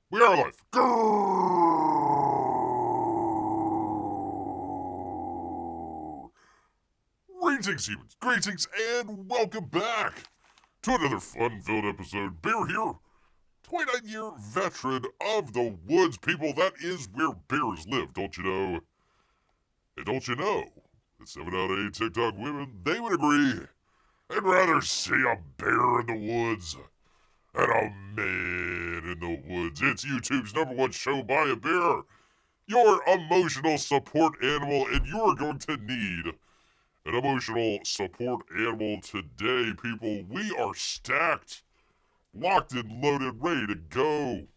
We are live. Grrrr. Greetings, humans. Greetings, and welcome back to another fun-filled episode. Bear here, 29-year veteran of the woods, people. That is where bears live, don't you know? And don't you know that 7 out of 8 TikTok women, they would agree they'd rather see a bear in the woods than a man in the woods. It's YouTube's #1 show by a bear, your emotional support animal, and you are going to need an emotional support animal today, people. We are stacked, locked and loaded, ready to go.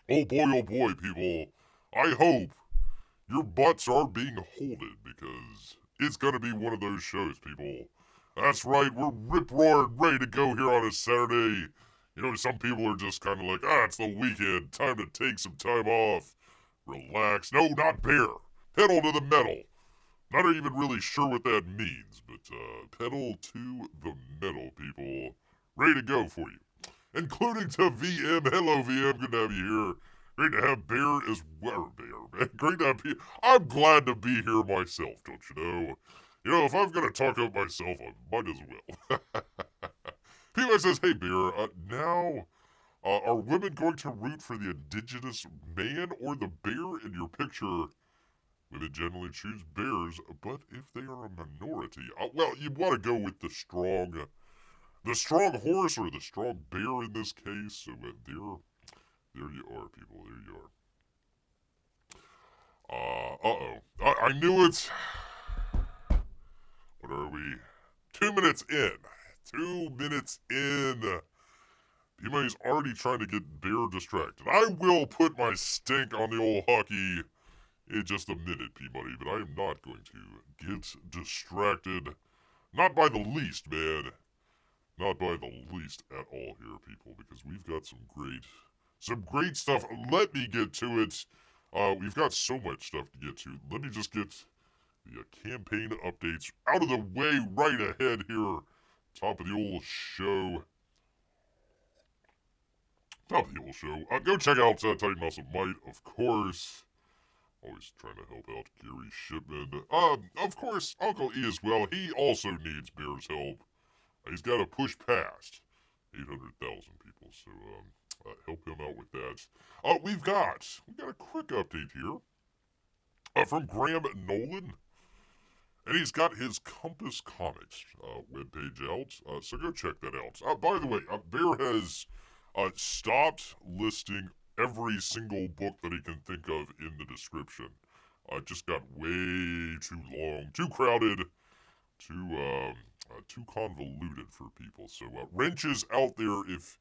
Oh boy, people. I hope your butts are being holded because it's going to be one of those shows, people. That's right, we're rip-roaring, ready to go here on a Saturday. You know, some people are just kind of like, it's the weekend, time to take some time off. Relax. No, not bear. Pedal to the metal. Not even really sure what that means, but pedal to the metal, people. Ready to go for you. Including to VM. Hello, VM. Good to have you here. Great to have Bear as well. Bear, man. Great to have you. I'm glad to be here myself, don't you know? You know, if I'm going to talk about myself, I might as well. People says, hey, Bear, now are women going to root for the indigenous man or the bear in your picture? Women generally choose bears, but if they are a minority, well, you want to go with the strong horse or the strong bear in this case. So there you are, people. There you are. I knew it. What are we? 2 minutes in. 2 minutes in. P-Money's already trying to get bear distracted. I will put my stink on the old hockey in just a minute, P-Money, but I am not going to get distracted. Not by the least, man. Not by the least at all here, people, because we've got some great stuff. Let me get to it. We've got so much stuff to get to. Let me just get the campaign updates out of the way right ahead here. Top of the old show. Go check out Titan Muscle Might, of course. Always trying to help out Gary Shipman. Of course, Uncle E as well. He also needs Bear's help. He's got to push past 800,000 people, so help him out with that. We've got a quick update here from Graham Nolan, and he's got his Compass Comics webpage out, so go check that out. By the way, Bear has stopped listing every single book that he can think of in the description. Just got way too long, too crowded, too convoluted for people. So wrenches out there if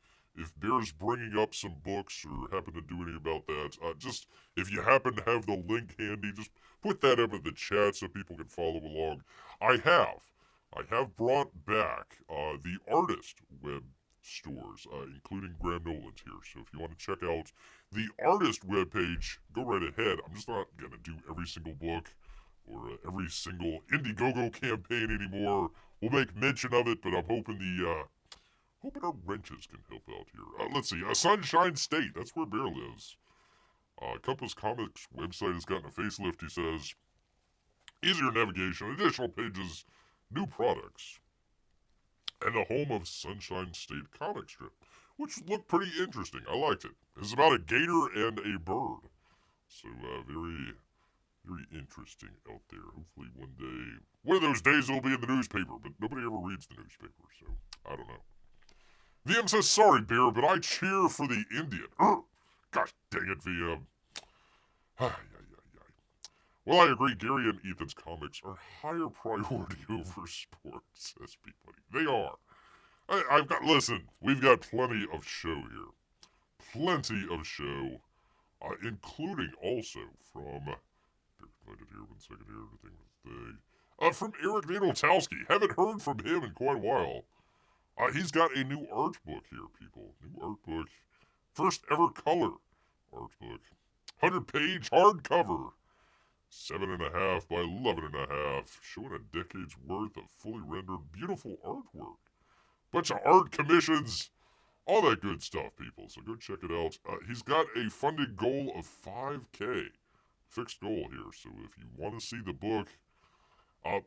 Bear's bringing up some books or happen to do anything about that. Just if you happen to have the link handy, just put that up in the chat so people can follow along. I have brought back the artist web stores, including Graham Nolan's here. So if you want to check out the artist webpage, go right ahead. I'm just not gonna do every single book or every single Indiegogo campaign anymore. We'll make mention of it, but I'm hoping hoping our wrenches can help out here. Let's see, Sunshine State, that's where Bear lives. Compass Comics website has gotten a facelift, he says. Easier navigation, additional pages, new products, and the home of Sunshine State comic strip, which looked pretty interesting. I liked it. It's about a gator and a bird. So, very interesting out there. Hopefully one of those days it'll be in the newspaper, but nobody ever reads the newspaper, so I don't know. VM says, sorry, Bear, but I cheer for the Indian. Gosh dang it, VM. Well, I agree, Gary and Ethan's comics are higher priority over sports, says Peabody. They are. Listen, we've got plenty of show here. Plenty of show, including also from from Eric Ninaltowski. Haven't heard from him in quite a while. He's got a new art book here, people. New art book. First ever color art book. 100-page hardcover. 7.5 by 11.5. Showing a decade's worth of fully rendered, beautiful artwork. Bunch of art commissions all that good stuff, people. So go check it out. He's got a funded goal of 5K. Fixed goal here. So if you want to see the book,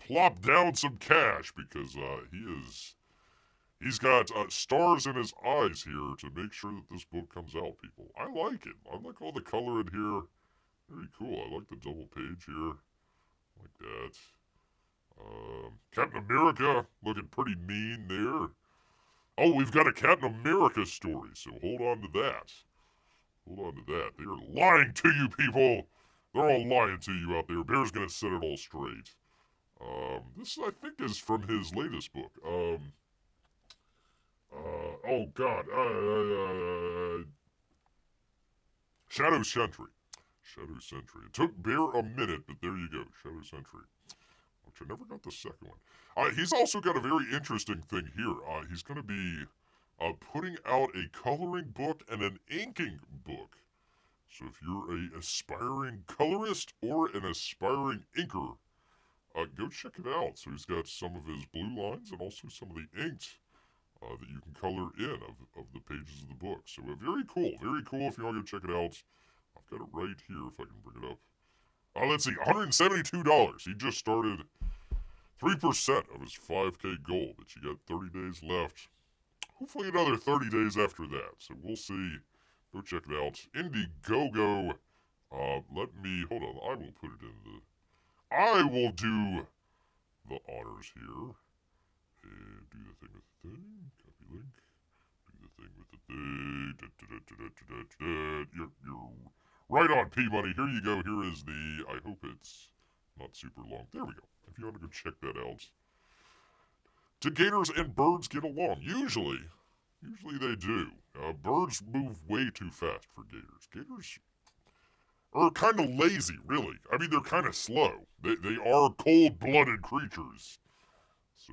plop down some cash because he's got stars in his eyes here to make sure that this book comes out, people. I like it. I like all the color in here. Very cool. I like the double page here. Like that. Captain America looking pretty mean there. Oh, we've got a Captain America story, so hold on to that. Hold on to that. They are lying to you, people. They're all lying to you out there. Bear's gonna set it all straight. This I think is from his latest book. Oh God. Shadow Sentry. Shadow Sentry. It took Bear a minute, but there you go. Shadow Sentry. Which I never got the second one. He's also got a very interesting thing here. He's going to be putting out a coloring book and an inking book. So if you're an aspiring colorist or an aspiring inker, go check it out. So he's got some of his blue lines and also some of the inked that you can color in of the pages of the book. So very cool. Very cool if you want to go check it out. I've got it right here if I can bring it up. Let's see, $172. He just started 3% of his 5K goal, but you got 30 days left. Hopefully another 30 days after that. So we'll see. Go check it out. Indiegogo. Let me, hold on, I will put it in the, I will do the honors here. And do the thing with the thing. Copy link. Do the thing with the thing. You're right on, P-Money. Here you go. Here is the, I hope it's not super long. There we go. If you want to go check that out. Do gators and birds get along? Usually they do. Birds move way too fast for gators. Gators are kind of lazy, really. I mean, they're kind of slow. They are cold-blooded creatures. So,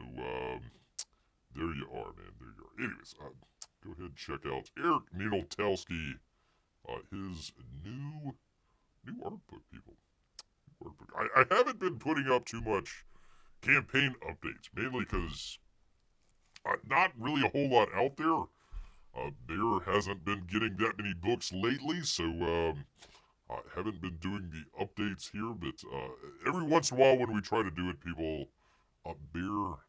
there you are, man. There you are. Anyways, go ahead and check out Eric Ninaltowski, his new art book, people. Art book. I haven't been putting up too much campaign updates, mainly because not really a whole lot out there. Bear hasn't been getting that many books lately, so I haven't been doing the updates here, but every once in a while when we try to do it, people, Bear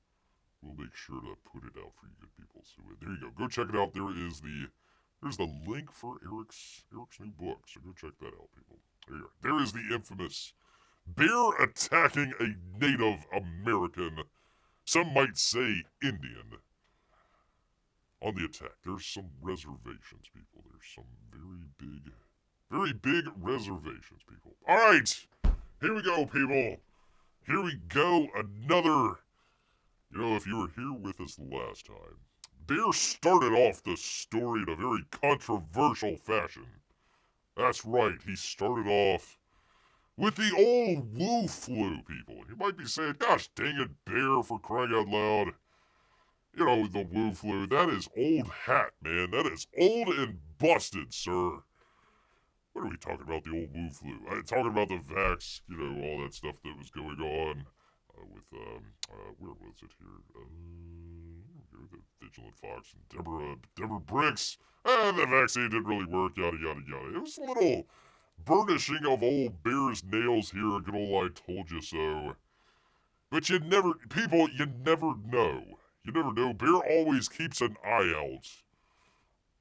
will make sure to put it out for you good people. So there you go. Go check it out. There's the link for Eric's new book, so go check that out, people. There you go. There is the infamous Bear attacking a Native American, some might say Indian, on the attack. There's some reservations, people. There's some very big reservations, people. All right, here we go, people. Here we go. Another, if you were here with us last time, Bear started off the story in a very controversial fashion. That's right, he started off with the old Wu flu, people. You might be saying, gosh dang it, Bear, for crying out loud. The Wu flu, that is old hat, man. That is old and busted, sir. What are we talking about, the old Wu flu? Talking about the vax, all that stuff that was going on with, where was it here? The Vigilant Fox and Deborah Bricks. The vaccine didn't really work, yada, yada, yada. It was a little burnishing of old Bear's nails here, a good old I told you so. But you never know. You never know. Bear always keeps an eye out.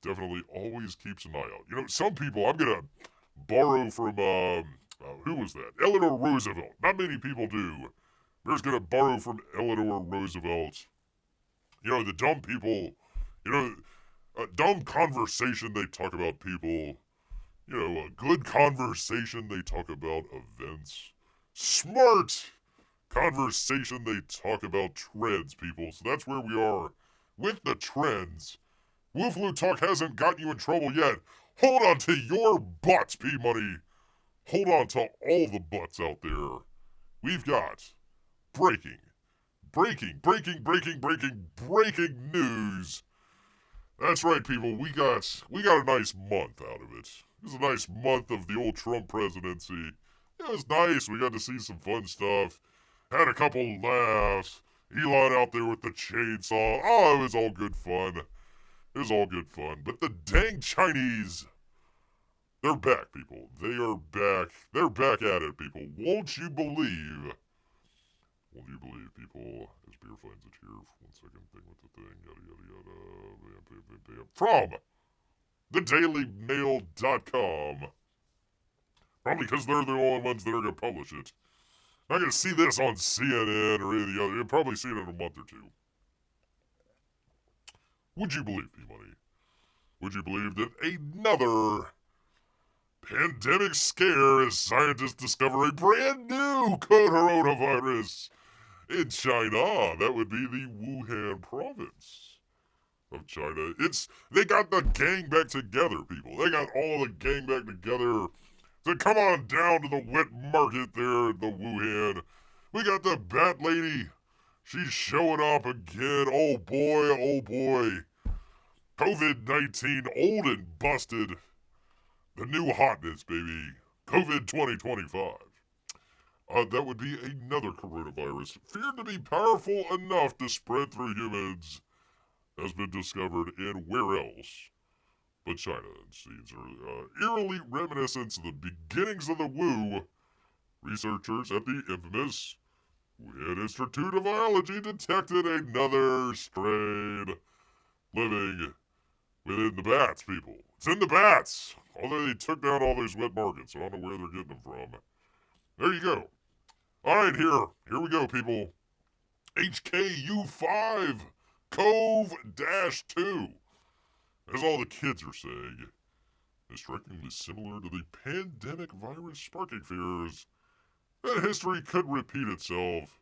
Definitely always keeps an eye out. Some people, I'm gonna borrow from, who was that? Eleanor Roosevelt. Not many people do. Bear's gonna borrow from Eleanor Roosevelt. The dumb people, dumb conversation they talk about people. A good conversation they talk about events. Smart conversation they talk about trends, people. So that's where we are with the trends. Wu Flu Talk hasn't gotten you in trouble yet. Hold on to your butts, P-Money. Hold on to all the butts out there. We've got breaking news. That's right, people. We got a nice month out of it. It was a nice month of the old Trump presidency. It was nice. We got to see some fun stuff. Had a couple laughs. Elon out there with the chainsaw. Oh, it was all good fun. It was all good fun. But the dang Chinese, they're back, people. They are back. They're back at it, people. Won't you believe? Won't you believe, people? As Beer finds it here. 1 second thing with the thing. Yada, yada, yada. From thedailymail.com. Probably because they're the only ones that are going to publish it. Not going to see this on CNN or any of the other. You'll probably see it in a month or two. Would you believe, P-Money? Would you believe that another pandemic scare as scientists discover a brand new coronavirus in China? That would be the Wuhan province of China. They got the gang back together, people. They got all the gang back together to come on down to the wet market there in the Wuhan. We got the Bat Lady. She's showing up again. Oh boy, oh boy. COVID-19 old and busted. The new hotness, baby. COVID 2025. That would be another coronavirus feared to be powerful enough to spread through humans. Has been discovered in where else but China. And scenes are eerily reminiscent of the beginnings of the Wu. Researchers at the infamous Wuhan Institute of Virology detected another strain living within the bats, people. It's in the bats. Although they took down all those wet markets, so I don't know where they're getting them from. There you go. All right, here we go, people. HKU5 Cove-2. As all the kids are saying, is strikingly similar to the pandemic virus sparking fears that history could repeat itself.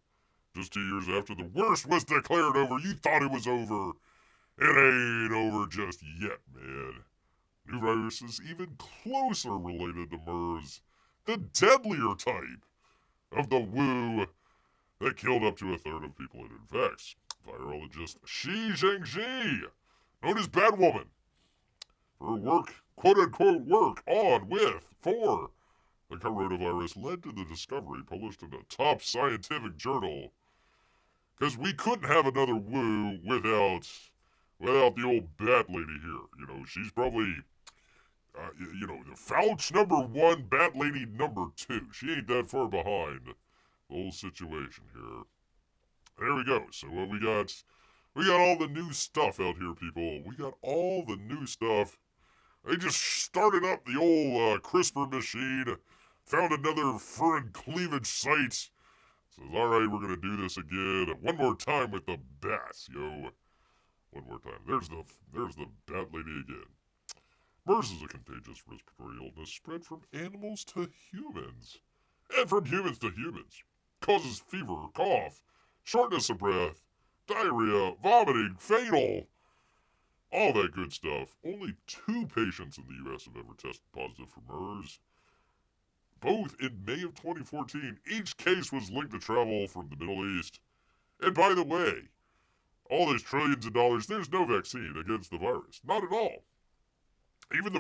Just 2 years after the worst was declared over, you thought it was over. It ain't over just yet, man. New virus is even closer related to MERS, the deadlier type of the Wu that killed up to a third of people it infects. Virologist Xi Zhengji, known as Batwoman, for her work, quote-unquote work on, with, for the coronavirus led to the discovery published in a top scientific journal. Because we couldn't have another Wu without the old Bat Lady here. You know, she's probably, the Fouch #1, Bat Lady #2. She ain't that far behind the whole situation here. There we go. So we got all the new stuff out here, people. We got all the new stuff. They just started up the old CRISPR machine, found another foreign cleavage site. Says, all right, we're gonna do this again. One more time with the bats, yo. One more time. There's the Bat Lady again. MERS is a contagious respiratory illness spread from animals to humans, and from humans to humans. Causes fever, cough, shortness of breath, diarrhea, vomiting, fatal. All that good stuff. Only 2 patients in the U.S. have ever tested positive for MERS. Both in May of 2014. Each case was linked to travel from the Middle East. And by the way, all those trillions of dollars, there's no vaccine against the virus. Not at all. Even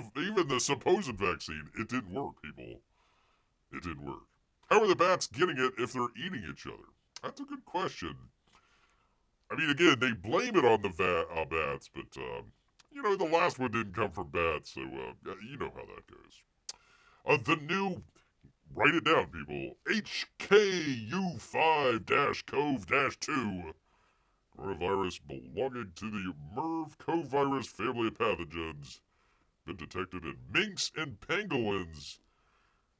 the supposed vaccine, it didn't work, people. It didn't work. How are the bats getting it if they're eating each other? That's a good question. I mean, again, they blame it on the bats, but, the last one didn't come from bats, so, you know how that goes. The new, write it down, people, HKU5-CoV-2, coronavirus belonging to the MERV virus family of pathogens, been detected in minks and pangolins.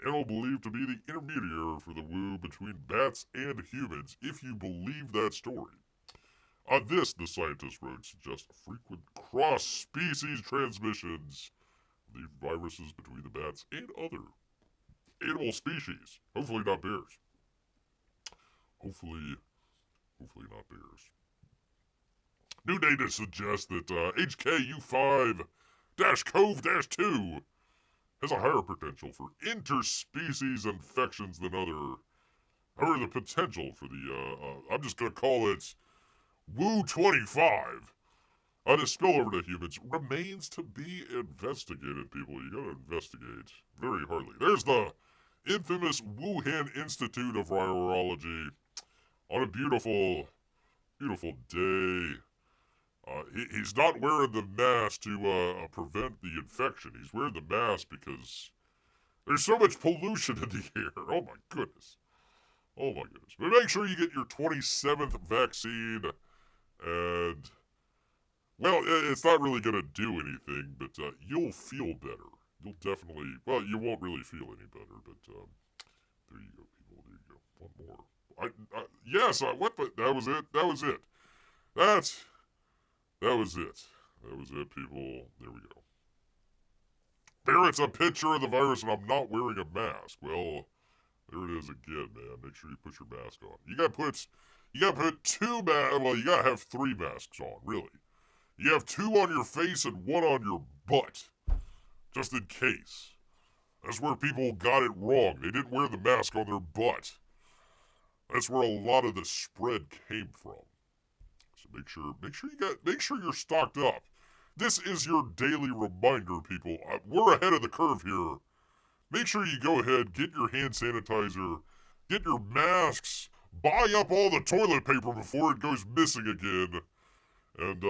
Animal believed to be the intermediary for the Wu between bats and humans, if you believe that story. This, the scientists wrote, suggests frequent cross-species transmissions of the viruses between the bats and other animal species. Hopefully not bears. Hopefully not bears. New data suggests that HKU5-CoV-2 has a higher potential for interspecies infections than other. However, the potential for the, I'm just going to call it Wu-25, to spill over to humans remains to be investigated, people. You gotta investigate very hardly. There's the infamous Wuhan Institute of Virology on a beautiful, beautiful day He's not wearing the mask to prevent the infection. He's wearing the mask because there's so much pollution in the air. Oh my goodness. Oh my goodness. But make sure you get your 27th vaccine. And, well, it's not really going to do anything, but you'll feel better. You'll definitely, well, you won't really feel any better, but there you go, people. There you go. One more. Yes, what the, that was it. That was it. That was it. That was it, people. There we go. There, it's a picture of the virus, and I'm not wearing a mask. Well, there it is again, man. Make sure you put your mask on. You gotta put two masks. Well, you gotta have three masks on, really. You have two on your face and one on your butt, just in case. That's where people got it wrong. They didn't wear the mask on their butt. That's where a lot of the spread came from. So make sure you're stocked up. This is your daily reminder, people. We're ahead of the curve here. Make sure you go ahead, get your hand sanitizer, get your masks, buy up all the toilet paper before it goes missing again, and,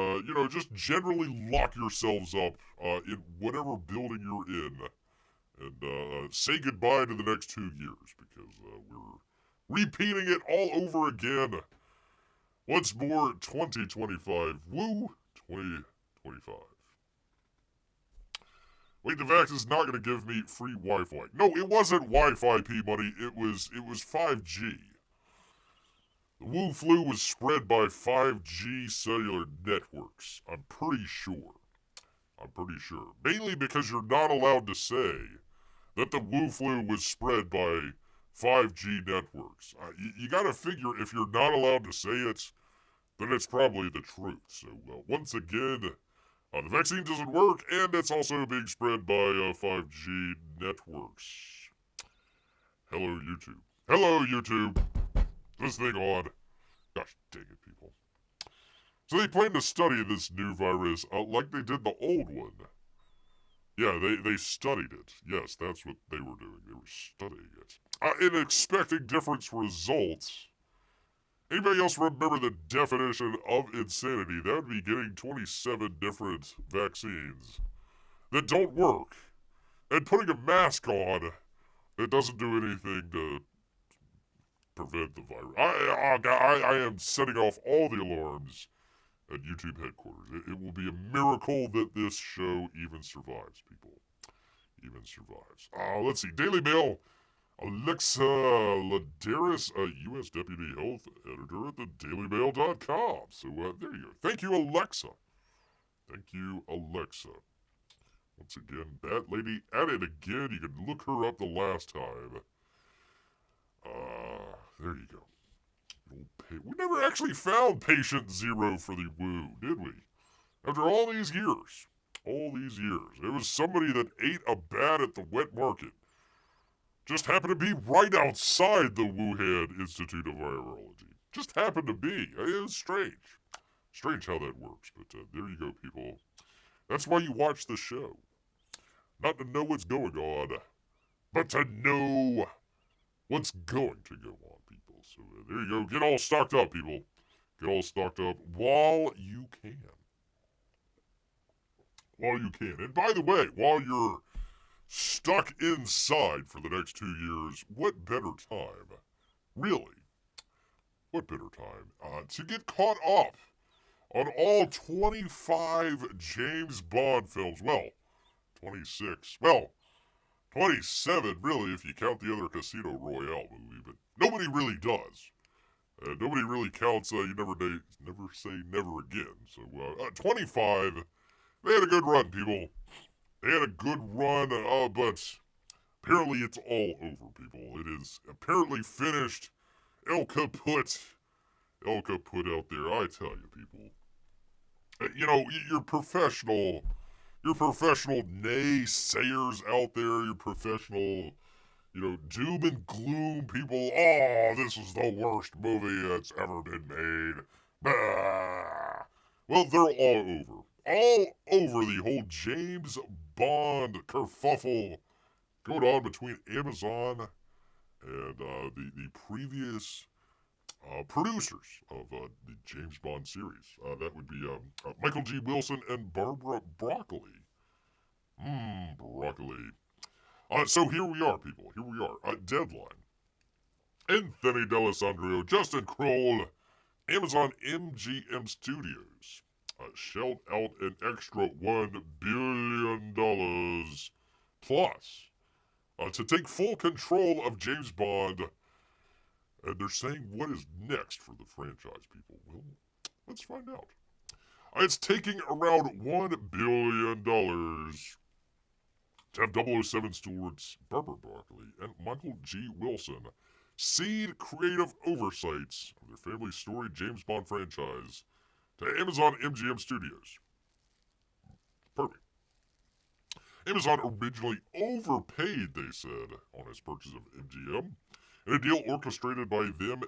just generally lock yourselves up in whatever building you're in, and say goodbye to the next 2 years, because we're repeating it all over again. Once more, 2025. Woo! 2025. Wait, the vax is not going to give me free Wi-Fi. No, it wasn't Wi-Fi, P-Money. It was 5G. The Wu flu was spread by 5G cellular networks. I'm pretty sure. Mainly because you're not allowed to say that the Wu flu was spread by 5G networks. You gotta figure if you're not allowed to say it, then it's probably the truth. So, once again, the vaccine doesn't work, and it's also being spread by 5G networks. Hello, YouTube. Hello, YouTube. This thing on. Gosh dang it, people. So they plan to study this new virus like they did the old one. Yeah, they studied it. Yes, that's what they were doing. They were studying it. And expecting different results. Anybody else remember the definition of insanity? That would be getting 27 different vaccines that don't work and putting a mask on that doesn't do anything to prevent the virus. I am setting off all the alarms at YouTube headquarters. It will be a miracle that this show even survives, people. Even survives. Let's see. Daily Mail. Alexa Ladaris, U.S. Deputy Health Editor at thedailymail.com. So, there you go. Thank you, Alexa. Thank you, Alexa. Once again, Bat Lady at it again. You can look her up the last time. There you go. We never actually found patient zero for the Wu, did we? After all these years. It was somebody that ate a bat at the wet market. Just happened to be right outside the Wuhan Institute of Virology. Just happened to be. It was strange. Strange how that works, but there you go, people. That's why you watch the show. Not to know what's going on, but to know what's going to go on, people. So there you go. Get all stocked up, people. Get all stocked up while you can. And by the way, while you're stuck inside for the next 2 years, what better time, really, what better time, to get caught up on all 25 James Bond films. Well, 26. Well, 27, really, if you count the other Casino Royale movie, but nobody really does. Nobody really counts, you never say never again. So, 25, they had a good run, people. They had a good run, but apparently it's all over, people. It is apparently finished. El Kaput out there. I tell you, people. Your professional naysayers out there, your professional, doom and gloom people. Oh, this is the worst movie that's ever been made. Bah. Well, they're all over the whole James Bond kerfuffle going on between Amazon and the previous producers of the James Bond series. That would be Michael G. Wilson and Barbara Broccoli. Broccoli. So here we are, people. Here we are. Deadline. Anthony D'Alessandro, Justin Kroll, Amazon MGM Studios shelled out an extra $1 billion plus to take full control of James Bond. And they're saying what is next for the franchise, people. Well, let's find out. It's taking around $1 billion to have 007 stewards Barbara Broccoli and Michael G. Wilson cede creative oversights of their family storied James Bond franchise to Amazon MGM Studios. Perfect. Amazon originally overpaid, they said, on its purchase of MGM, in a deal orchestrated by then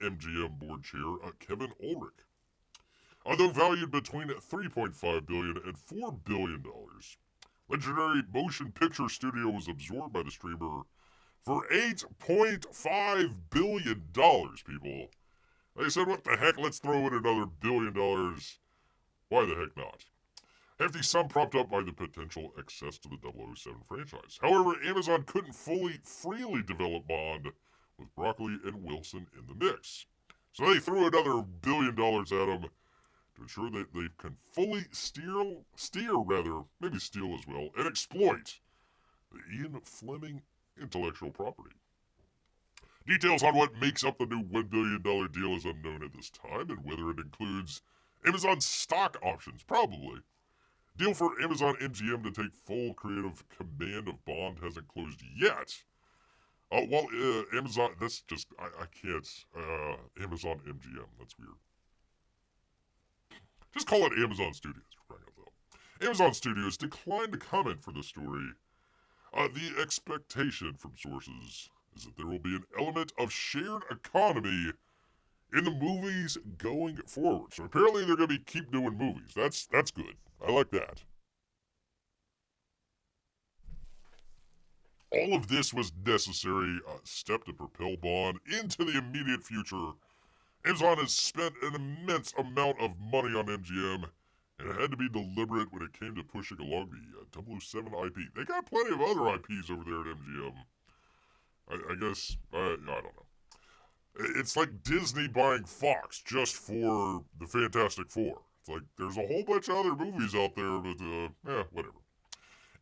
MGM board chair Kevin Ulrich. Although valued between $3.5 billion and $4 billion, legendary motion picture studio was absorbed by the streamer for $8.5 billion, people. They said, what the heck, let's throw in another $1 billion. Why the heck not? Hefty sum propped up by the potential access to the 007 franchise. However, Amazon couldn't freely develop Bond with Broccoli and Wilson in the mix. So they threw another $1 billion at them to ensure that they can fully steal as well, and exploit the Ian Fleming intellectual property. Details on what makes up the new $1 billion deal is unknown at this time, and whether it includes Amazon stock options, probably. Deal for Amazon MGM to take full creative command of Bond hasn't closed yet. Amazon, that's just, I can't, Amazon MGM, that's weird. Just call it Amazon Studios, for crying out loud. Amazon Studios declined to comment for the story. The expectation from sources is that there will be an element of shared economy in the movies going forward. So apparently they're going to keep doing movies. That's good. I like that. All of this was necessary step to propel Bond into the immediate future. Amazon has spent an immense amount of money on MGM, and it had to be deliberate when it came to pushing along the 007 IP. They got plenty of other IPs over there at MGM. I guess, I don't know. It's like Disney buying Fox just for the Fantastic Four. It's like, there's a whole bunch of other movies out there, but, whatever.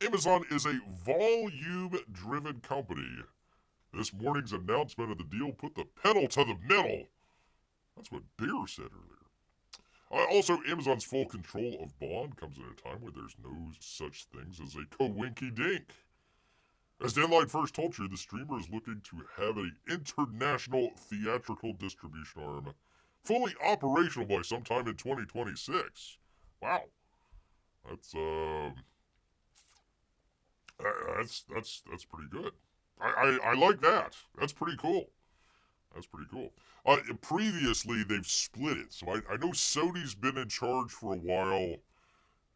Amazon is a volume-driven company. This morning's announcement of the deal put the pedal to the metal. That's what Bear said earlier. Also, Amazon's full control of Bond comes at a time where there's no such things as a coinky-dink. As Deadline first told you, the streamer is looking to have an international theatrical distribution arm fully operational by sometime in 2026. Wow. That's pretty good. I like that. That's pretty cool. Previously, they've split it. So I know Sony's been in charge for a while.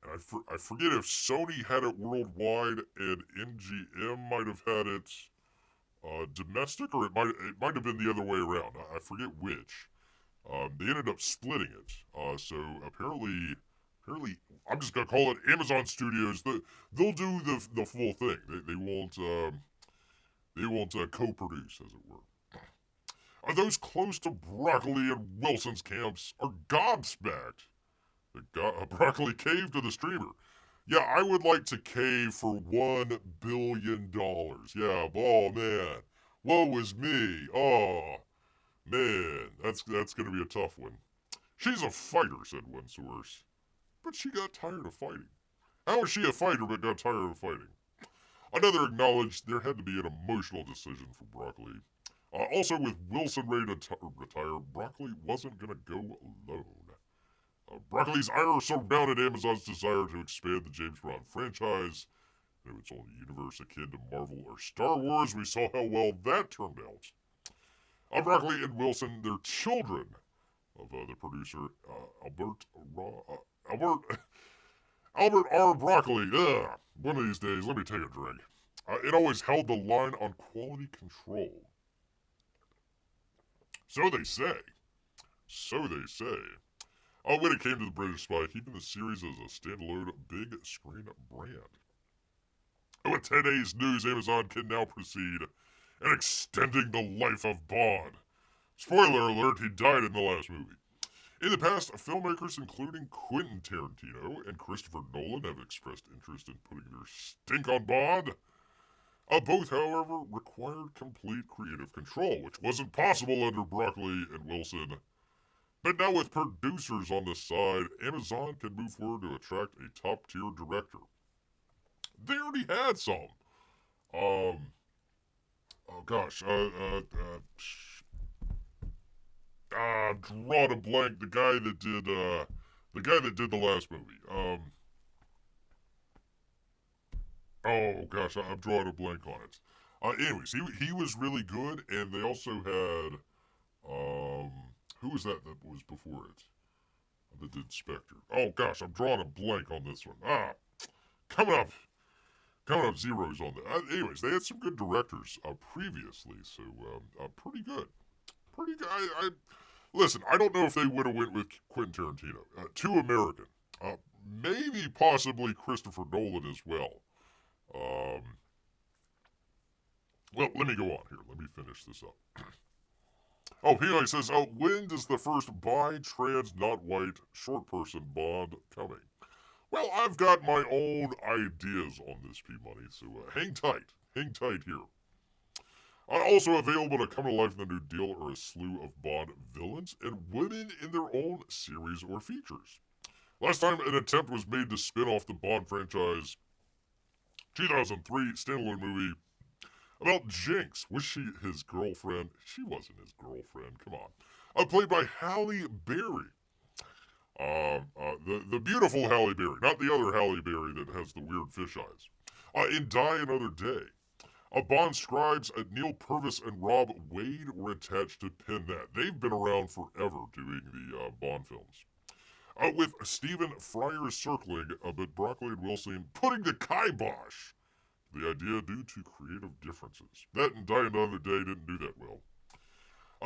And I forget if Sony had it worldwide and MGM might have had it domestic, or it might have been the other way around. I forget which. They ended up splitting it. So apparently, I'm just gonna call it Amazon Studios. They'll do the full thing. They won't co-produce, as it were. Those close to Broccoli and Wilson's camps are gobsmacked. Broccoli caved to the streamer. Yeah, I would like to cave for $1 billion. Yeah, oh man. Woe is me. Oh, man. That's gonna be a tough one. She's a fighter, said one source. But she got tired of fighting. How is she a fighter but got tired of fighting? Another acknowledged there had to be an emotional decision for Broccoli. Also, with Wilson ready to retire, Broccoli wasn't gonna go alone. Broccoli's ire surrounded Amazon's desire to expand the James Bond franchise into its own universe akin to Marvel or Star Wars. We saw how well that turned out. Broccoli and Wilson, they're children of the producer, Albert R. Broccoli. One of these days, let me take a drink. It always held the line on quality control. So they say. So they say. When it came to the British spy, keeping the series as a standalone big screen brand. With today's news, Amazon can now proceed in extending the life of Bond. Spoiler alert, he died in the last movie. In the past, filmmakers including Quentin Tarantino and Christopher Nolan have expressed interest in putting their stink on Bond. Both, however, required complete creative control, which wasn't possible under Broccoli and Wilson. But now with producers on the side, Amazon can move forward to attract a top-tier director. They already had some. Oh gosh, drawn a blank. The guy that did the last movie. Oh gosh, I'm drawing a blank on it. Anyways, he was really good, and they also had, who was that was before it? That did Spectre. Oh gosh, I'm drawing a blank on this one. Coming up zeros on that. Anyways, they had some good directors previously, so pretty good. Pretty good. Listen, I don't know if they would have went with Quentin Tarantino. Too American. Maybe possibly Christopher Nolan as well. Well, let me go on here. Let me finish this up. P.I. says, when does the first bi, trans, not white, short person Bond coming? Well, I've got my own ideas on this, P-Money, so hang tight. Hang tight here. Also available to come to life in the New Deal are a slew of Bond villains and women in their own series or features. Last time an attempt was made to spin off the Bond franchise, 2003 standalone movie about Jinx. Was she his girlfriend? She wasn't his girlfriend. Come on. Played by Halle Berry. The beautiful Halle Berry, not the other Halle Berry that has the weird fish eyes. In Die Another Day, Bond scribes Neil Purvis and Rob Wade were attached to pen that. They've been around forever doing the Bond films. With Stephen Fryer circling, but Broccoli and Wilson putting the kibosh the idea due to creative differences. That and Die Another Day didn't do that well.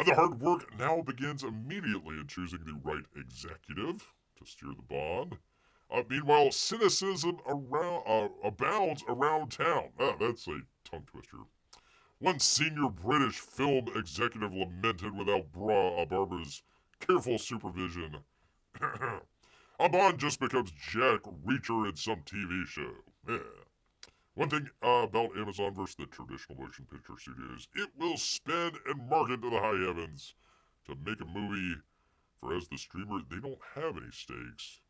The hard work now begins immediately in choosing the right executive to steer the Bond. Meanwhile, cynicism abounds around town. That's a tongue twister. One senior British film executive lamented without Barbara's careful supervision. Bond just becomes Jack Reacher in some TV show. Yeah. One thing about Amazon versus the traditional motion picture studios, it will spend and market to the high heavens to make a movie, for as the streamer, they don't have any stakes.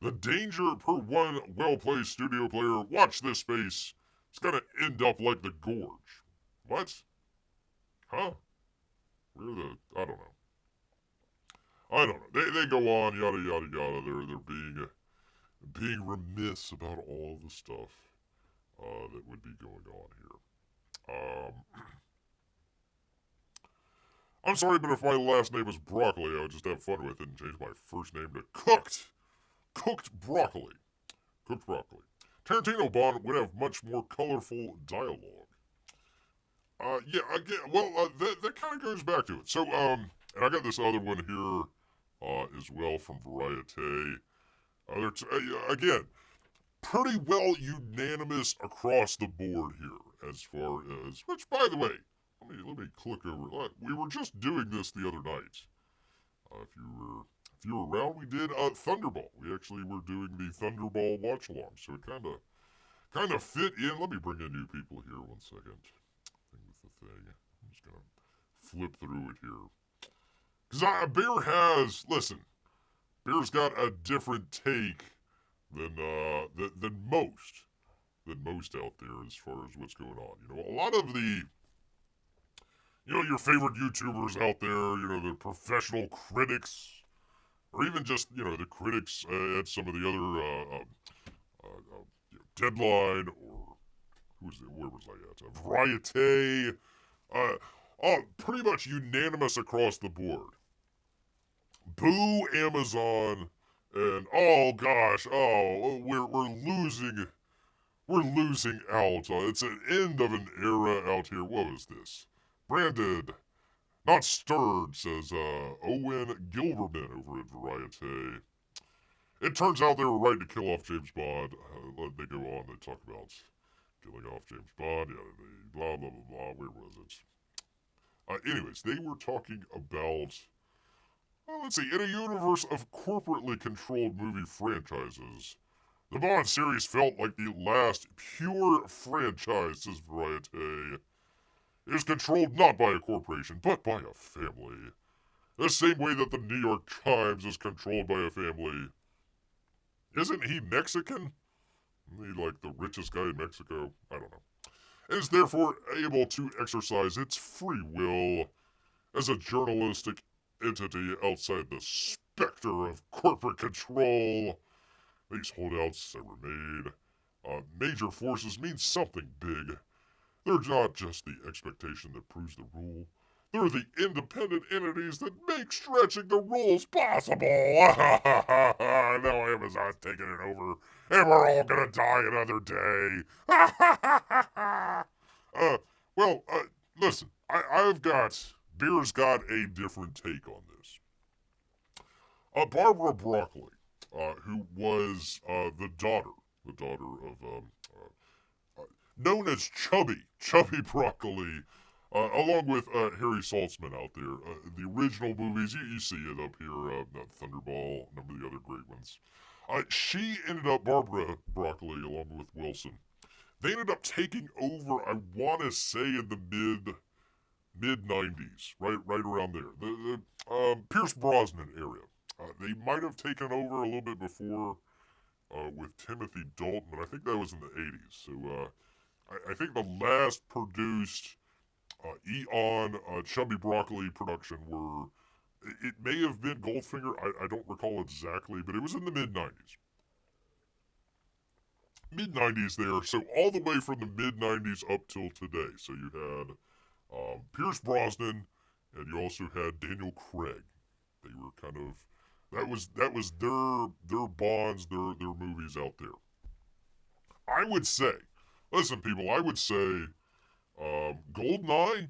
The danger per one well-placed studio player, watch this space, it's gonna end up like the Gorge. What? Huh? I don't know. They go on, yada yada yada. They're being remiss about all the stuff that would be going on here. I'm sorry, but if my last name was Broccoli, I would just have fun with it and change my first name to Cooked Broccoli. Cooked Broccoli. Tarantino Bond would have much more colorful dialogue. That kind of goes back to it. So, and I got this other one here as well from Variety. Again, pretty well unanimous across the board here as far as, which by the way, let me click over. We were just doing this the other night. If you were around, we did Thunderball. We actually were doing the Thunderball watch along, so it kind of fit in. Let me bring in new people here 1 second. I'm just gonna flip through it here. Because Bear's got a different take than most out there as far as what's going on. You know, a lot of the, your favorite YouTubers out there, the professional critics, or even just, the critics at some of the other Deadline, or where was I at? Variety, pretty much unanimous across the board. Boo Amazon, and oh gosh, we're losing out. It's an end of an era out here. What was this? Branded Not stirred, says Owen Gilberman over at Variety. It turns out they were right to kill off James Bond. They go on, they talk about killing off James Bond, blah, blah, blah, blah. Where was it? Anyways, they were talking about, let's see, in a universe of corporately controlled movie franchises, the Bond series felt like the last pure franchise, says Variety. It is controlled not by a corporation, but by a family. The same way that the New York Times is controlled by a family. Isn't he Mexican? Isn't he like the richest guy in Mexico? I don't know. It is therefore able to exercise its free will as a journalistic entity outside the specter of corporate control. These holdouts that were made major forces mean something big. They're not just the expectation that proves the rule. They're the independent entities that make stretching the rules possible. Now Amazon's taking it over, and we're all gonna die another day. Listen, Beer's got a different take on this. Barbara Broccoli, who was the daughter of known as Chubby Broccoli, along with Harry Saltzman out there. The original movies, you see it up here, Thunderball, a number of the other great ones. She ended up, Barbara Broccoli, along with Wilson, they ended up taking over, I want to say, in the mid-90s, right around there. The Pierce Brosnan area. They might have taken over a little bit before with Timothy Dalton, but I think that was in the 80s. So, I think the last produced Eon Chubby Broccoli production it may have been Goldfinger, I don't recall exactly, but it was in the mid-90s. Mid-90s there, so all the way from the mid-90s up till today. So you had Pierce Brosnan, and you also had Daniel Craig. They were kind of, that was their Bonds, their movies out there. I would say, listen, people, I would say GoldenEye,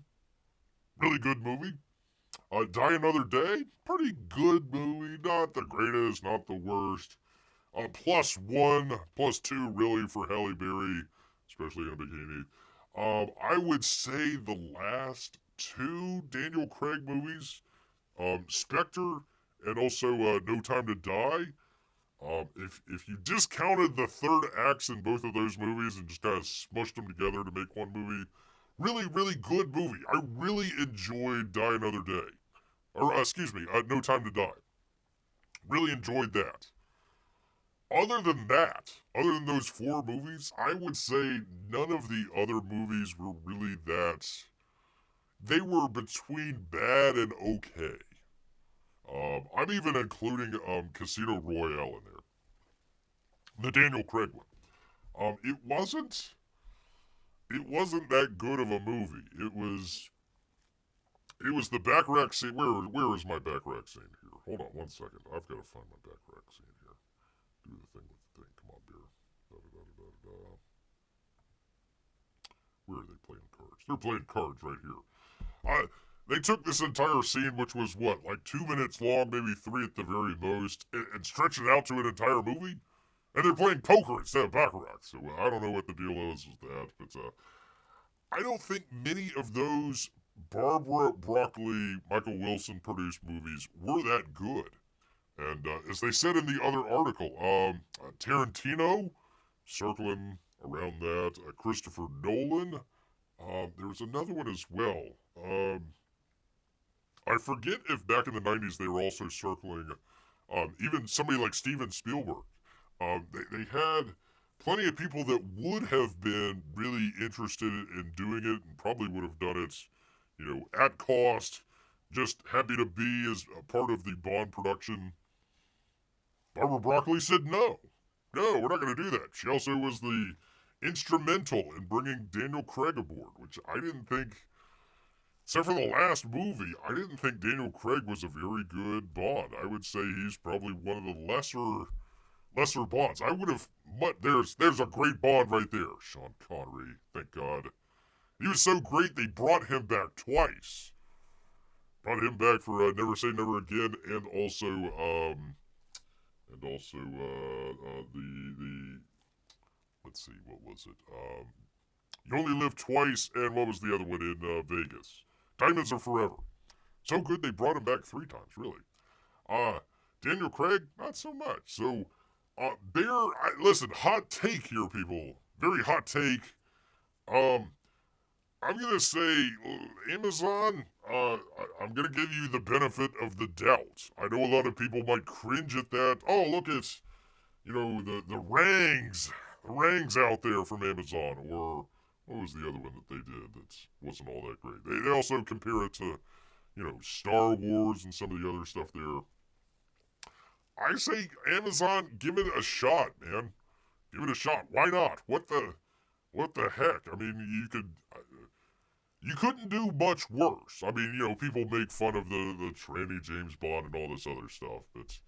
really good movie. Die Another Day, pretty good movie. Not the greatest, not the worst. +1, +2, really, for Halle Berry, especially in a bikini. I would say the last two Daniel Craig movies, Spectre and also No Time to Die. If you discounted the third acts in both of those movies and just kind of smushed them together to make one movie, really, really good movie. I really enjoyed Die Another Day. Or, No Time to Die. Really enjoyed that. Other than those four movies, I would say none of the other movies were really that. They were between bad and okay. I'm even including Casino Royale in there. The Daniel Craig one. It wasn't that good of a movie. It was the back rack scene. Where is my back rack scene here? Hold on one second. I've got to find my back rack scene here. Do the thing with the thing. Come on, beer. Da-da-da-da-da-da. Where are they playing cards? They're playing cards right here. They took this entire scene, which was what, like 2 minutes long, maybe 3 at the very most, and stretched it out to an entire movie? And they're playing poker instead of baccarat. So I don't know what the deal is with that, but I don't think many of those Barbara Broccoli, Michael Wilson produced movies were that good. And as they said in the other article, Tarantino, circling around that, Christopher Nolan, there was another one as well. I forget if back in the 90s they were also circling even somebody like Steven Spielberg. They had plenty of people that would have been really interested in doing it and probably would have done it, at cost, just happy to be as a part of the Bond production. Barbara Broccoli said no, we're not going to do that. She also was the instrumental in bringing Daniel Craig aboard, which I didn't think, except for the last movie, I didn't think Daniel Craig was a very good Bond. I would say he's probably one of the lesser Bonds. I would have, there's a great Bond right there. Sean Connery, thank God. He was so great they brought him back twice. brought him back for Never Say Never Again, and also the let's see, what was it? You Only Live Twice, and what was the other one in Vegas? Diamonds Are Forever. So good they brought him back 3 times, really. Daniel Craig, not so much. So, listen, hot take here, people. Very hot take. I'm gonna say Amazon. I'm gonna give you the benefit of the doubt. I know a lot of people might cringe at that. Oh, look at the rangs out there from Amazon, or what was the other one that they did that wasn't all that great? They also compare it to Star Wars and some of the other stuff there. I say Amazon, give it a shot, man. Give it a shot. Why not? What the heck? I mean, you couldn't do much worse. I mean, people make fun of the tranny James Bond and all this other stuff, but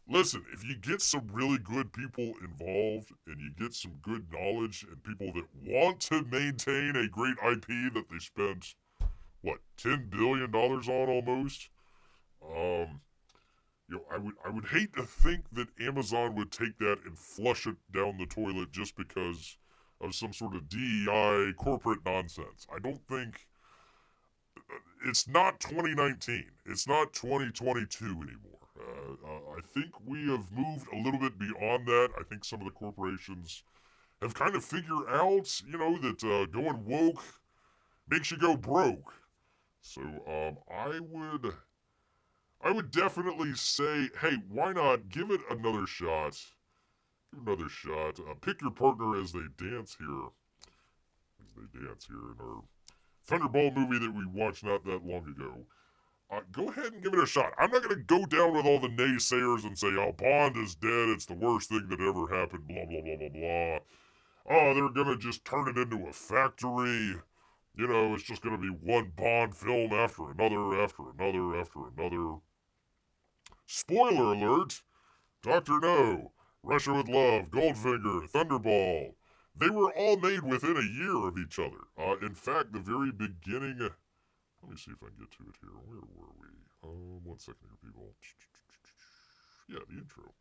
listen, if you get some really good people involved and you get some good knowledge and people that want to maintain a great IP that they spent, what, $10 billion on almost? I would hate to think that Amazon would take that and flush it down the toilet just because of some sort of DEI corporate nonsense. I don't think it's not 2019. It's not 2022 anymore. I think we have moved a little bit beyond that. I think some of the corporations have kind of figured out, that going woke makes you go broke. So I would definitely say, hey, why not give it another shot? Give it another shot. Pick your partner as they dance here. In our Thunderball movie that we watched not that long ago. Go ahead and give it a shot. I'm not going to go down with all the naysayers and say, oh, Bond is dead. It's the worst thing that ever happened. Blah, blah, blah, blah, blah. Oh, they're going to just turn it into a factory. It's just going to be one Bond film after another, after another, after another. Spoiler alert! Dr. No, Russia with Love, Goldfinger, Thunderball. They were all made within a year of each other. In fact, the very beginning... Let me see if I can get to it here. Where were we? 1 second here, people. Yeah, the intro.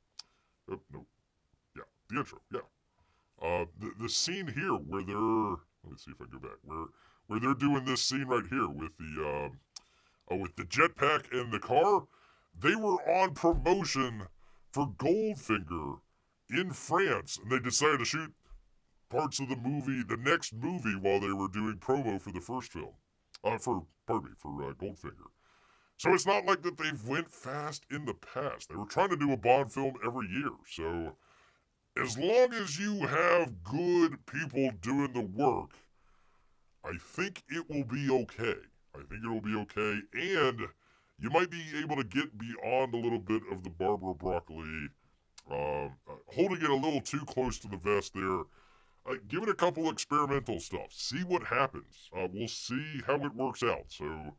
Oh, no. Yeah, the intro, yeah. The scene here where they're... Let me see if I can go back. Where they're doing this scene right here with the jetpack and the car. They were on promotion for Goldfinger in France, and they decided to shoot parts of the next movie, while they were doing promo for the first film. For Goldfinger. So it's not like that they've went fast in the past. They were trying to do a Bond film every year. So as long as you have good people doing the work, I think it will be okay. And you might be able to get beyond a little bit of the Barbara Broccoli, holding it a little too close to the vest there. Give it a couple experimental stuff. See what happens. We'll see how it works out. So,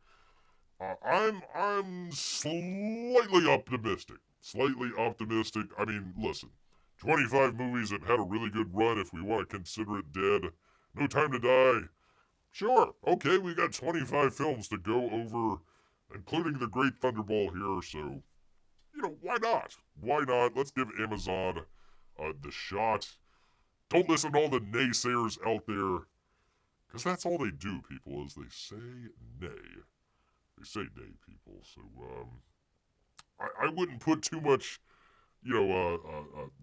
I'm slightly optimistic. I mean, listen, 25 movies that had a really good run. If we want to consider it dead, No Time to Die. Sure, okay, we got 25 films to go over, including the Great Thunderball here. So, why not? Why not? Let's give Amazon the shot. Don't listen to all the naysayers out there, because that's all they do, people, is they say nay. They say nay, people. So, I wouldn't put too much,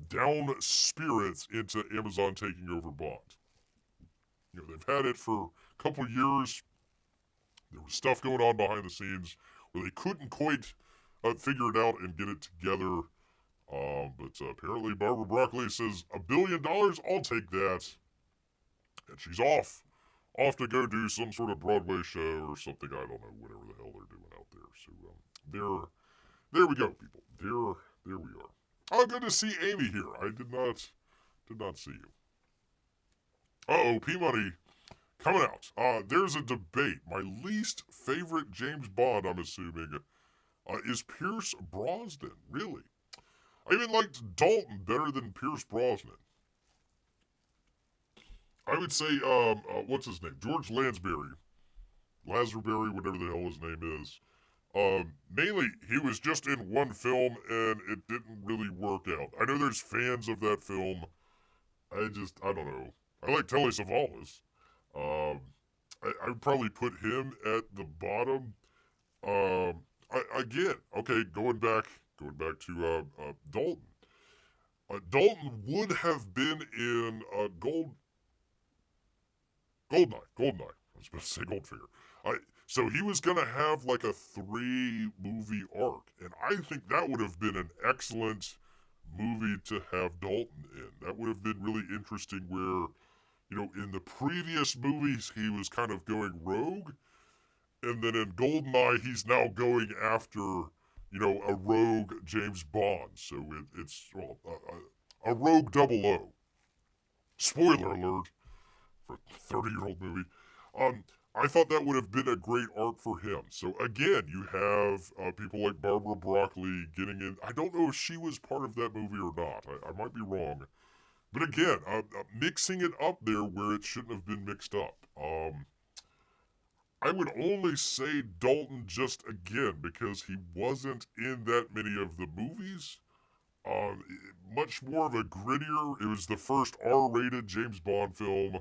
down spirits into Amazon taking over Bond. They've had it for a couple years. There was stuff going on behind the scenes where they couldn't quite figure it out and get it together. But apparently Barbara Broccoli says, $1 billion, I'll take that. And she's off to go do some sort of Broadway show or something. I don't know, whatever the hell they're doing out there. So, there we go, people. There we are. Oh, good to see Amy here. I did not see you. Uh-oh, P-Money coming out. There's a debate. My least favorite James Bond, I'm assuming, is Pierce Brosnan. Really? I even liked Dalton better than Pierce Brosnan. I would say, what's his name? George Lansbury Lazenberry, whatever the hell his name is. Mainly, he was just in one film and it didn't really work out. I know there's fans of that film. I don't know. I like Telly Savalas. Um, I'd probably put him at the bottom. Again, okay, going back to Dalton. Dalton would have been in Goldeneye. I was about to say Goldfinger. So he was gonna have like a 3-movie arc, and I think that would have been an excellent movie to have Dalton in. That would have been really interesting. Where in the previous movies he was kind of going rogue, and then in Goldeneye he's now going after a rogue James Bond. So it's a rogue 00. Spoiler alert for a 30-year-old movie. I thought that would have been a great arc for him. So again, you have people like Barbara Broccoli getting in. I don't know if she was part of that movie or not. I might be wrong. But again, mixing it up there where it shouldn't have been mixed up. I would only say Dalton just again because he wasn't in that many of the movies. Much more of a grittier. It was the first R-rated James Bond film.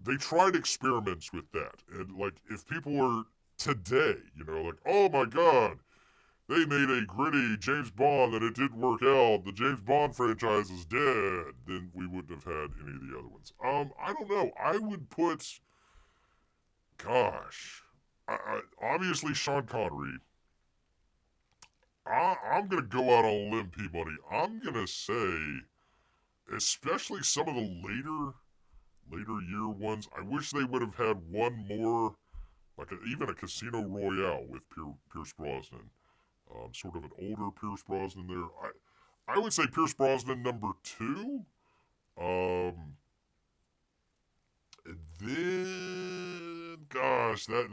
They tried experiments with that, and like if people were today, like, oh my god, they made a gritty James Bond and it didn't work out, the James Bond franchise is dead, then we wouldn't have had any of the other ones. I don't know. I would put, gosh, obviously Sean Connery. I'm gonna go out on a limb, Peabody. I'm gonna say, especially some of the later year ones. I wish they would have had one more, like even a Casino Royale with Pierce Brosnan. Sort of an older Pierce Brosnan there. I would say Pierce Brosnan number 2. And then, gosh, that's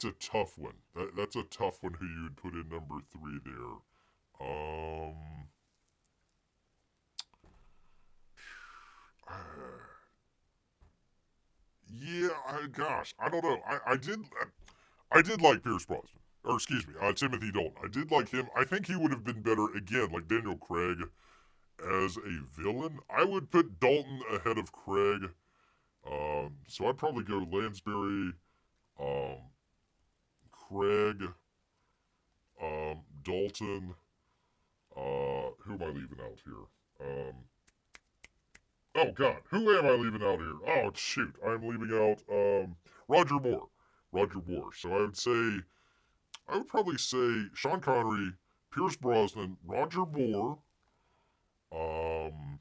a tough one. That's a tough one. Who you would put in number 3 there? Yeah, gosh, I don't know. I did like Pierce Brosnan, or excuse me, Timothy Dalton. I did like him. I think he would have been better again, like Daniel Craig, as a villain. I would put Dalton ahead of Craig. So I'd probably go Lansbury, um, Craig, Dalton. Who am I leaving out here? Oh God, who am I leaving out here? Oh shoot, I'm leaving out Roger Moore. Roger Moore. So I would probably say Sean Connery, Pierce Brosnan, Roger Moore, um,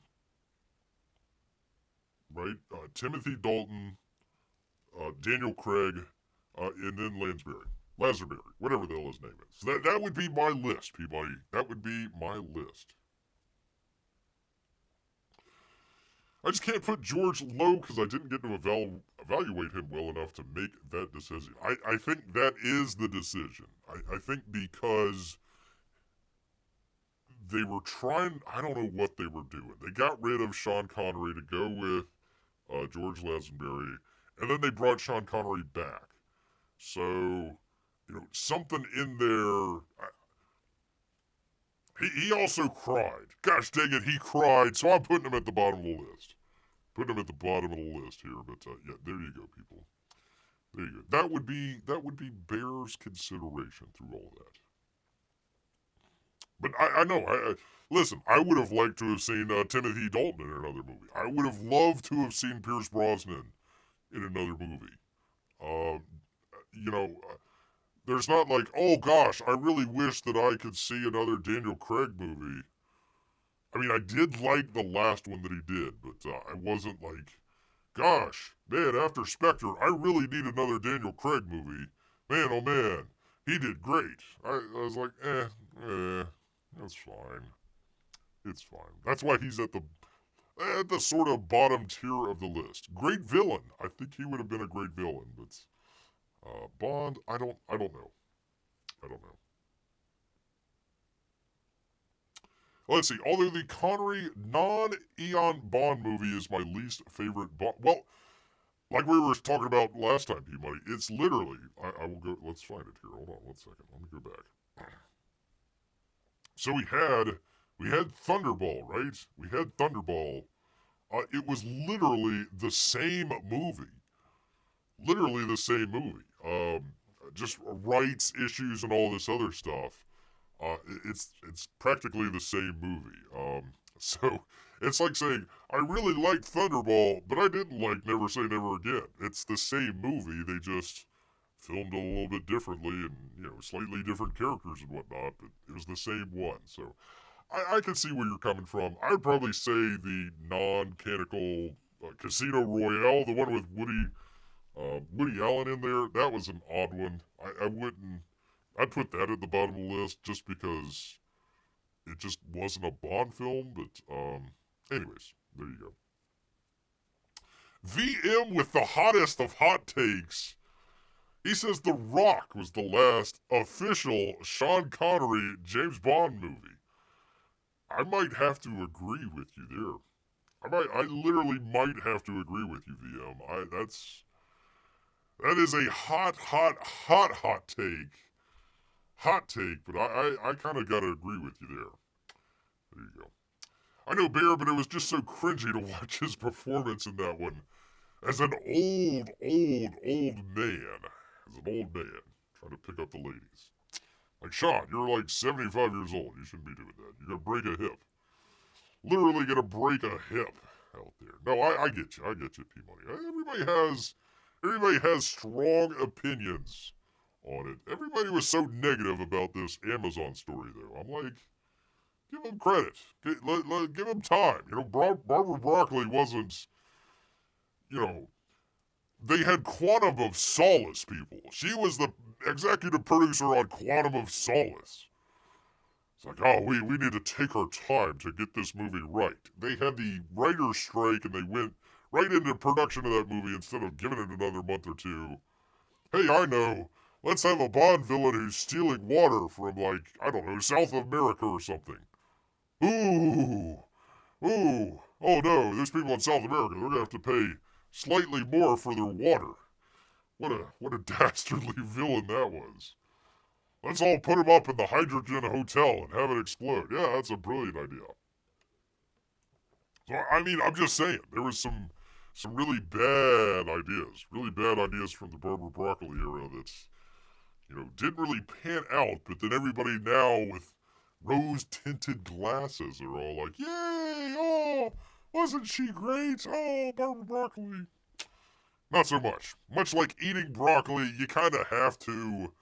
right, Timothy Dalton, Daniel Craig, and then Lazenberry, whatever the hell his name is. That would be my list, Peabody. That would be my list. I just can't put George low because I didn't get to evaluate him well enough to make that decision. I think that is the decision. I think because they were trying, I don't know what they were doing. They got rid of Sean Connery to go with George Lazenberry, and then they brought Sean Connery back. So, something in there. He also cried. Gosh dang it, he cried. So I'm putting him at the bottom of the list. Putting him at the bottom of the list here. But yeah, there you go, people. There you go. That would be Bear's consideration through all that. But I know. Listen. I would have liked to have seen Timothy Dalton in another movie. I would have loved to have seen Pierce Brosnan in another movie. Um, you know, there's not like, oh gosh, I really wish that I could see another Daniel Craig movie. I mean, I did like the last one that he did, but I wasn't like, gosh, man, after Spectre, I really need another Daniel Craig movie. Man, oh man, he did great. I was like, that's fine. It's fine. That's why he's at the sort of bottom tier of the list. Great villain. I think he would have been a great villain, but Bond, I don't know. I don't know. let's see. Although the Connery non-Eon Bond movie is my least favorite Bond. Well, like we were talking about last time, P-Money, it's literally. I will go. Let's find it here. Hold on 1 second. Let me go back. So we had Thunderball, right? We had Thunderball. It was literally the same movie. Literally the same movie. Just rights issues and all this other stuff. It's practically the same movie. So it's like saying I really liked Thunderball, but I didn't like Never Say Never Again. It's the same movie. They just filmed a little bit differently and slightly different characters and whatnot, but it was the same one. So I can see where you're coming from. I'd probably say the non-canonical Casino Royale, the one with Woody Allen in there. That was an odd one. I wouldn't. I'd put that at the bottom of the list just because it just wasn't a Bond film. But anyways, there you go. VM with the hottest of hot takes. He says The Rock was the last official Sean Connery James Bond movie. I might have to agree with you there. I literally might have to agree with you, VM. That is a hot take. Hot take, but I kind of got to agree with you there. There you go. I know Bear, but it was just so cringy to watch his performance in that one as an old man. As an old man trying to pick up the ladies. Like, Sean, you're like 75 years old. You shouldn't be doing that. You're going to break a hip. Literally going to break a hip out there. No, I get you. I get you, P-Money. Everybody has strong opinions on it. Everybody was so negative about this Amazon story, though. I'm like, give them credit. Give them time. Barbara Broccoli wasn't, they had Quantum of Solace, people. She was the executive producer on Quantum of Solace. It's like, oh, we need to take our time to get this movie right. They had the writer's strike and they went right into production of that movie instead of giving it another month or two. Hey, I know. Let's have a Bond villain who's stealing water from, like, I don't know, South America or something. Ooh. Oh no, those people in South America, they're going to have to pay slightly more for their water. What a dastardly villain that was. Let's all put him up in the hydrogen hotel and have it explode. Yeah, that's a brilliant idea. So, I mean, I'm just saying, there was some really bad ideas from the Barbara Broccoli era that, didn't really pan out, but then everybody now with rose-tinted glasses are all like, yay, oh, wasn't she great? Oh, Barbara Broccoli. Not so much. Much like eating broccoli, you kind of have to,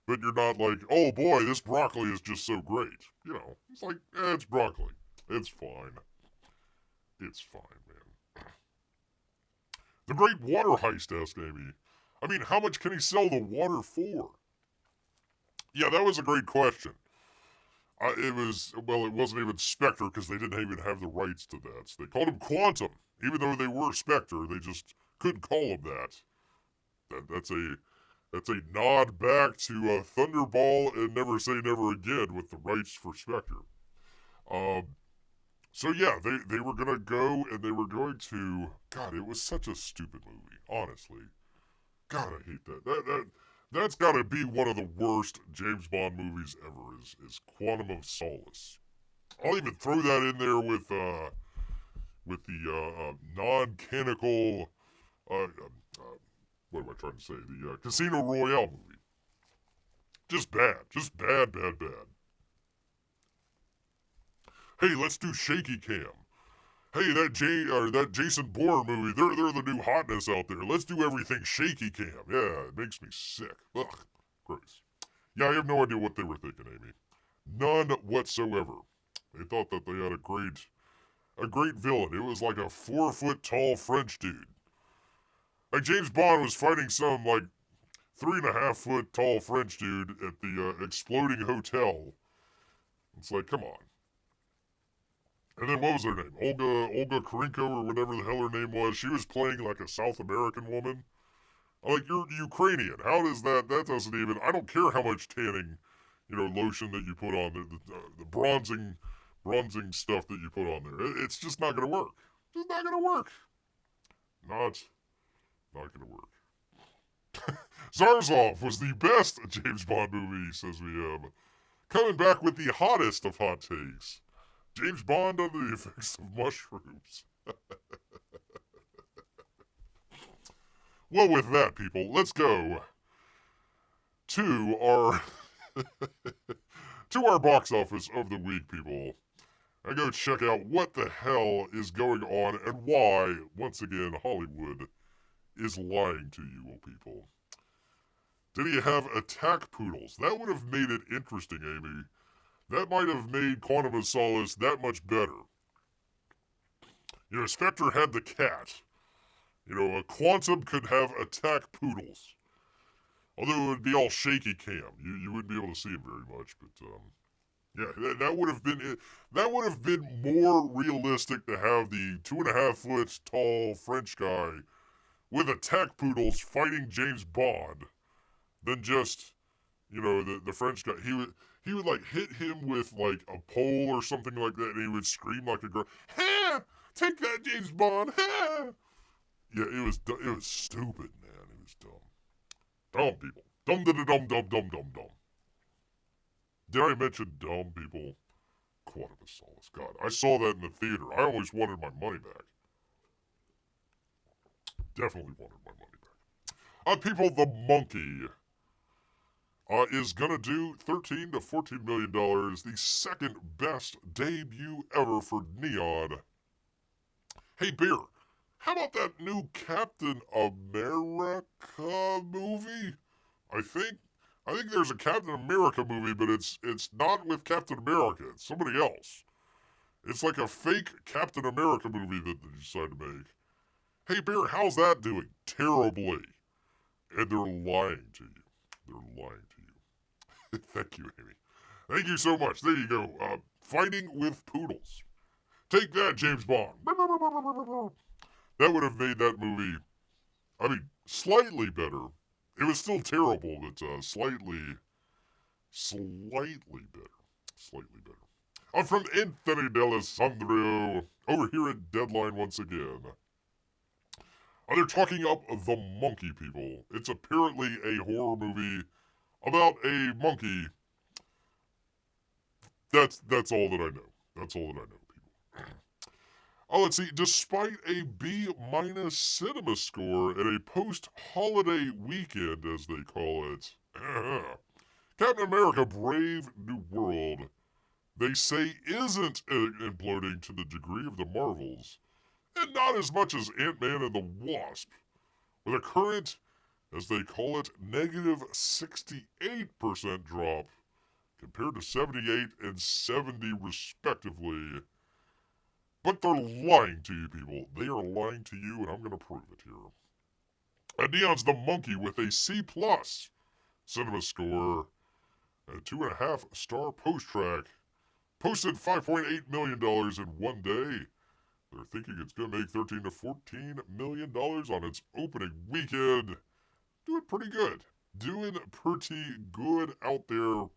but you're not like, oh boy, this broccoli is just so great. It's like, it's broccoli. It's fine. It's fine, man. The Great Water Heist, asked Amy. I mean, how much can he sell the water for? Yeah, that was a great question. It wasn't even Spectre because they didn't even have the rights to that. So they called him Quantum. Even though they were Spectre, they just couldn't call him that. That's a nod back to Thunderball and Never Say Never Again with the rights for Spectre. So yeah, they were gonna go and they were going to. God, it was such a stupid movie. Honestly, God, I hate that. That's got to be one of the worst James Bond movies ever. Is Quantum of Solace. I'll even throw that in there with the non-canonical. What am I trying to say? The Casino Royale movie. Just bad. Just bad. Hey, let's do Shaky Cam. Hey, that Jason Bourne movie, they're the new hotness out there. Let's do everything Shaky Cam. Yeah, it makes me sick. Ugh, gross. Yeah, I have no idea what they were thinking, Amy. None whatsoever. They thought that they had a great villain. It was like a 4-foot tall French dude. Like James Bond was fighting some like 3.5-foot tall French dude at the exploding hotel. It's like, come on. And then what was her name? Olga Kurinko or whatever the hell her name was. She was playing like a South American woman. I'm like, you're Ukrainian. How does that doesn't even, I don't care how much tanning, lotion that you put on, the bronzing bronzing stuff that you put on there. It's just not going to work. Just not going to work. Not going to work. Zarzov was the best James Bond movie, says VM. Coming back with the hottest of hot takes. James Bond under the effects of mushrooms. Well, with that, people, let's go to our to our box office of the week, people. And go check out what the hell is going on and why, once again, Hollywood is lying to you, oh people. Did he have attack poodles? That would have made it interesting, Amy. That might have made Quantum of Solace that much better. You know, Spectre had the cat. You know, a Quantum could have attack poodles. Although it would be all shaky cam. You wouldn't be able to see him very much, but, yeah, that would have been more realistic to have the 2.5 foot tall French guy with attack poodles fighting James Bond than just, you know, the French guy. He would like hit him with like a pole or something like that, and he would scream like a girl. Ha! Take that, James Bond! Ha! Yeah, it was stupid, man. It was dumb. Dumb people. Dumb. Did I mention dumb people? Quantum of Solace. God, I saw that in the theater. I always wanted my money back. Definitely wanted my money back. People, the monkey is gonna do $13 to $14 million, the second best debut ever for Neon. Hey, Beer, how about that new Captain America movie? I think there's a Captain America movie, but it's not with Captain America. It's somebody else. It's like a fake Captain America movie that they decided to make. Hey, Bear, how's that doing? Terribly. And they're lying to you. They're lying to you. Thank you, Amy. Thank you so much. There you go. Fighting with poodles. Take that, James Bond. That would have made that movie, I mean, slightly better. It was still terrible, but slightly better. Slightly better. I'm from Anthony D'Alessandro, over here at Deadline once again. They're talking up The Monkey, people. It's apparently a horror movie about a monkey. That's all that I know. That's all that I know, people. Let's see. Despite a B- cinema score at a post-holiday weekend, as they call it, Captain America Brave New World, they say isn't imploding to the degree of the Marvels, and not as much as Ant-Man and the Wasp, with a current, as they call it, negative 68% drop, compared to 78 and 70 respectively. But they're lying to you, people. They are lying to you, and I'm going to prove it here. Neon's The Monkey with a C+ cinema score, a 2.5-star post-track, posted $5.8 million in one day. They're thinking it's going to make $13 to $14 million on its opening weekend. Doing pretty good. Doing pretty good out there.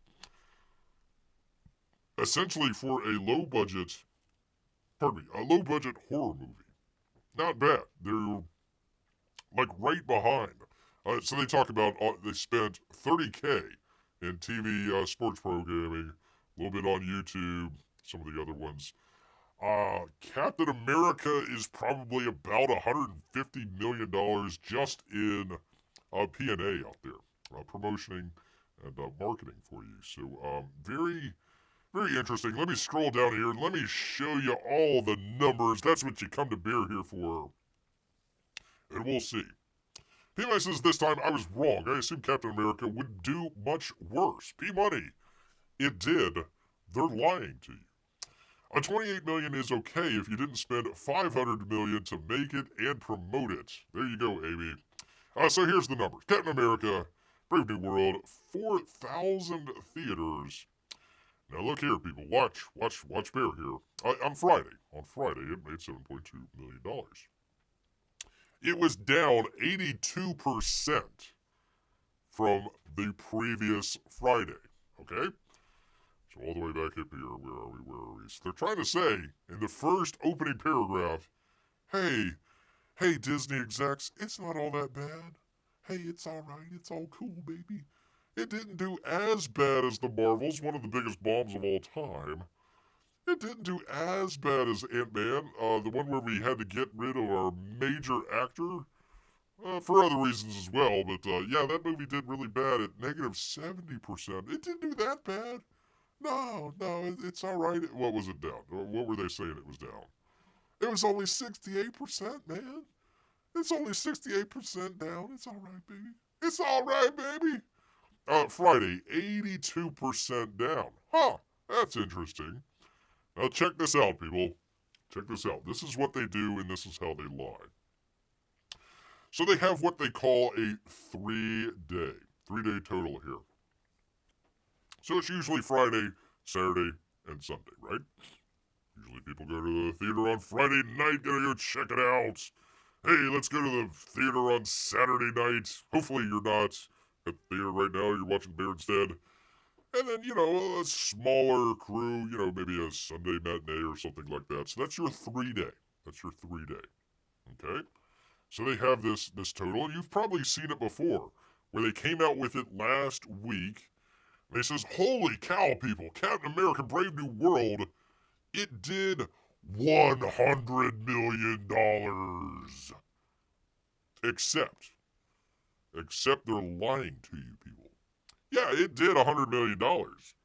Essentially for a low-budget horror movie. Not bad. They're like right behind. So they talk about they spent $30K in TV sports programming, a little bit on YouTube, some of the other ones. Captain America is probably about $150 million just in P&A out there, promotioning and marketing for you. So very, very interesting. Let me scroll down here and let me show you all the numbers. That's what you come to Bear here for. And we'll see. P-Money says this time I was wrong. I assumed Captain America would do much worse. P-Money, it did. They're lying to you. $28 million is okay if you didn't spend $500 million to make it and promote it. There you go, Amy. So here's the numbers. Captain America, Brave New World, 4,000 theaters. Now look here, people. Watch Bear here. On Friday, it made $7.2 million. It was down 82% from the previous Friday. Okay? So all the way back up here, where are we? So they're trying to say, in the first opening paragraph, hey, Disney execs, it's not all that bad. Hey, it's alright, it's all cool, baby. It didn't do as bad as the Marvels, one of the biggest bombs of all time. It didn't do as bad as Ant-Man, the one where we had to get rid of our major actor, for other reasons as well, but yeah, that movie did really bad at negative 70%. It didn't do that bad. No, it's alright. What was it down? What were they saying it was down? It was only 68%, man. It's only 68% down. It's alright, baby. It's alright, baby. Friday, 82% down. Huh, that's interesting. Now check this out, people. Check this out. This is what they do, and this is how they lie. So they have what they call a three-day total here. So it's usually Friday, Saturday, and Sunday, right? Usually people go to the theater on Friday night, gotta go check it out. Hey, let's go to the theater on Saturday night. Hopefully you're not at the theater right now, you're watching Bear instead. And then, a smaller crew, maybe a Sunday matinee or something like that. So that's your 3-day. That's your 3-day. Okay? So they have this total. You've probably seen it before, where they came out with it last week. They says, holy cow, people, Captain America Brave New World, it did $100 million. Except they're lying to you, people. Yeah, it did $100 million.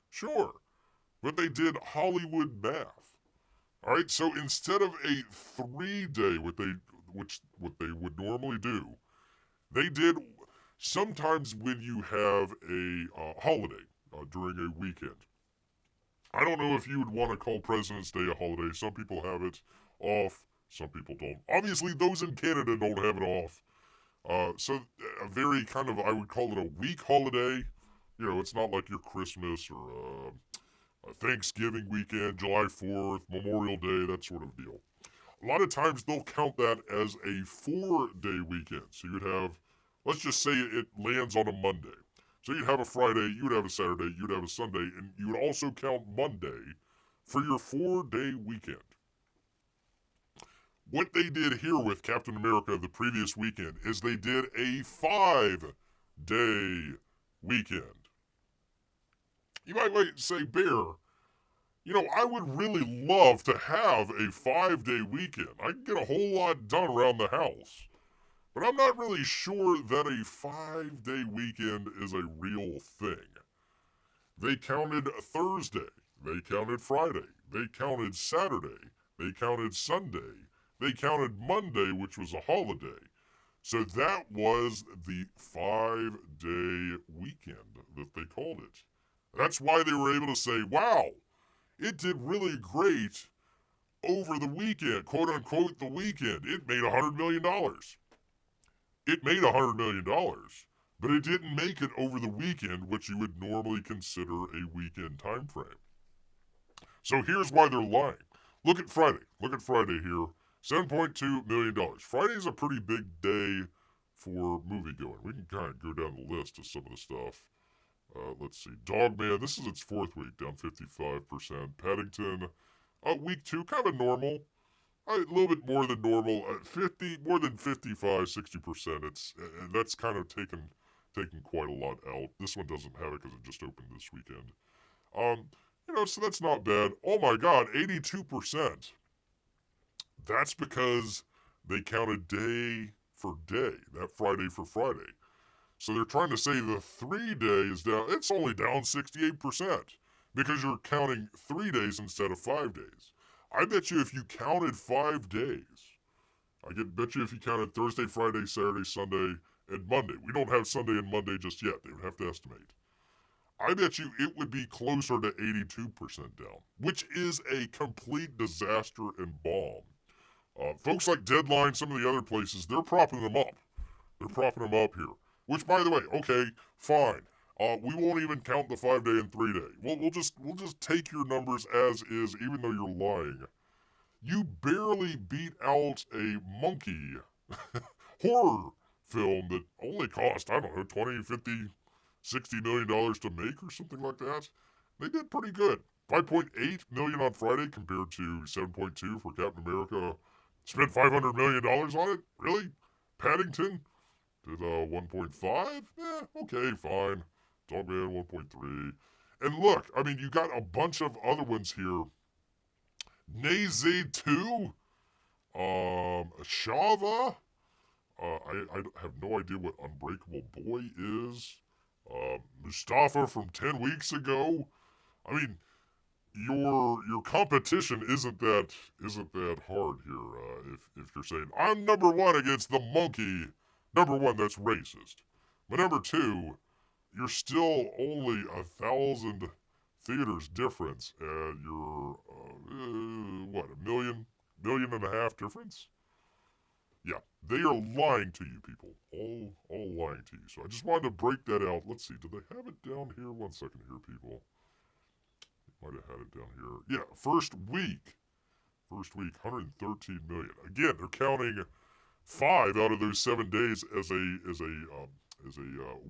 Sure. But they did Hollywood math. Alright, so instead of a 3-day, what they would normally do, they did sometimes when you have a holiday during a weekend. I don't know if you would want to call President's Day a holiday. Some people have it off, some people don't. Obviously, those in Canada don't have it off. So a very kind of, I would call it a week holiday. It's not like your Christmas or a Thanksgiving weekend, July 4th, Memorial Day, that sort of deal. A lot of times they'll count that as a 4-day weekend. So you'd have, let's just say it lands on a Monday. So you'd have a Friday, you'd have a Saturday, you'd have a Sunday, and you would also count Monday for your 4-day weekend. What they did here with Captain America the previous weekend is they did a 5-day weekend. You might say, Bear, I would really love to have a 5-day weekend. I can get a whole lot done around the house. But I'm not really sure that a 5-day weekend is a real thing. They counted Thursday. They counted Friday. They counted Saturday. They counted Sunday. They counted Monday, which was a holiday. So that was the 5-day weekend that they called it. That's why they were able to say, wow, it did really great over the weekend, quote unquote, the weekend. It made $100 million. It made $100 million, but it didn't make it over the weekend, which you would normally consider a weekend time frame. So here's why they're lying. Look at Friday. Look at Friday here. $7.2 million. Friday's a pretty big day for moviegoing. We can kind of go down the list of some of the stuff. Let's see. Dogman, this is its 4th week, down 55%. Paddington, week 2, kind of normal. A little bit more than normal. More than 55-60%. That's kind of taken quite a lot out. This one doesn't have it because it just opened this weekend. So that's not bad. Oh my God, 82%. That's because they counted day for day, that Friday for Friday. So they're trying to say the 3-day is down. It's only down 68% because you're counting 3 days instead of 5 days. I bet you if you counted 5 days, bet you if you counted Thursday, Friday, Saturday, Sunday, and Monday. We don't have Sunday and Monday just yet. They would have to estimate. I bet you it would be closer to 82% down, which is a complete disaster and bomb. Folks like Deadline, some of the other places, they're propping them up. They're propping them up here. Which, by the way, okay, fine. We won't even count the 5-day and 3-day. We'll just take your numbers as is, even though you're lying. You barely beat out a monkey horror film that only cost, I don't know, $20, $50, $60 million to make or something like that. They did pretty good. 5.8 million on Friday compared to 7.2 for Captain America. Spent $500 million on it? Really? Paddington did 1.5? Okay, fine. Dogman 1.3. And look, I mean, you got a bunch of other ones here. Naze 2? Shava? I have no idea what Unbreakable Boy is. Mustafa from 10 weeks ago. I mean, your competition isn't that hard here. If you're saying I'm number one against the monkey, number one, that's racist. But number two, you're still only 1,000 theaters difference, and you're what, million and a half difference? Yeah, they are lying to you, people. All lying to you. So I just wanted to break that out. Let's see, do they have it down here? 1 second here, people. Might have had it down here. Yeah, first week, 113 million. Again, they're counting 5 out of those 7 days as a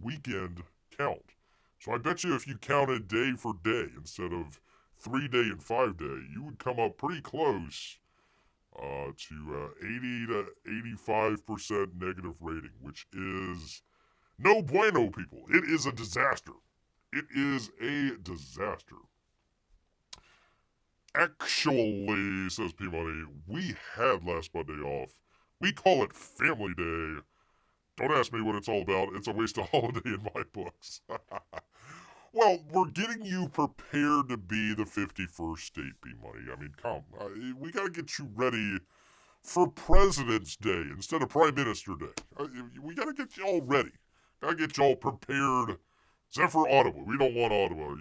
weekend count. So I bet you if you counted day for day instead of 3 day and 5 day, you would come up pretty close to 80 to 85% negative rating, which is no bueno, people. It is a disaster. It is a disaster. Actually, says P-Money, we had last Monday off. We call it Family Day. Don't ask me what it's all about. It's a waste of holiday in my books. Well, we're getting you prepared to be the 51st state, P-Money. I mean, come. We got to get you ready for President's Day instead of Prime Minister Day. We got to get you all ready. Got to get you all prepared. Except for Ottawa. We don't want Ottawa.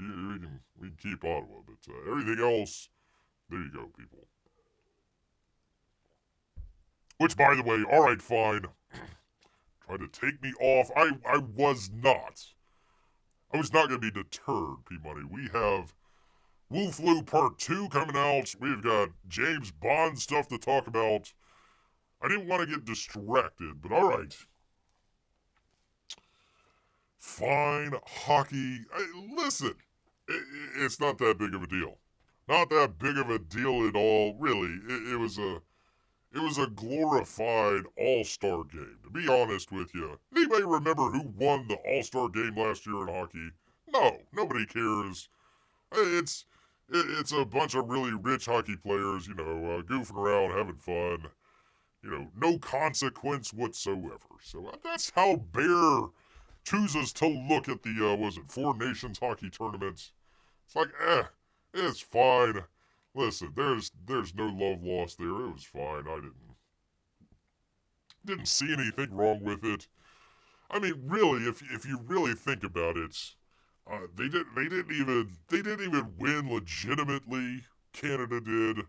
We can keep Ottawa. But everything else, there you go, people. Which, by the way, all right, fine. Tried to take me off. I was not. I was not going to be deterred, P-Money. We have Wu Flu Part 2 coming out. We've got James Bond stuff to talk about. I didn't want to get distracted, but all right. Fine, hockey. Listen, it's not that big of a deal. Not that big of a deal at all, really. It was a glorified all-star game. To be honest with you, anybody remember who won the all-star game last year in hockey? No, nobody cares. It's a bunch of really rich hockey players, goofing around, having fun. No consequence whatsoever. So that's how Bear chooses to look at the, Four Nations hockey tournament. It's like, it's fine. Listen, there's no love lost there. It was fine. I didn't see anything wrong with it. I mean, really, if you really think about it, they didn't even win legitimately. Canada did.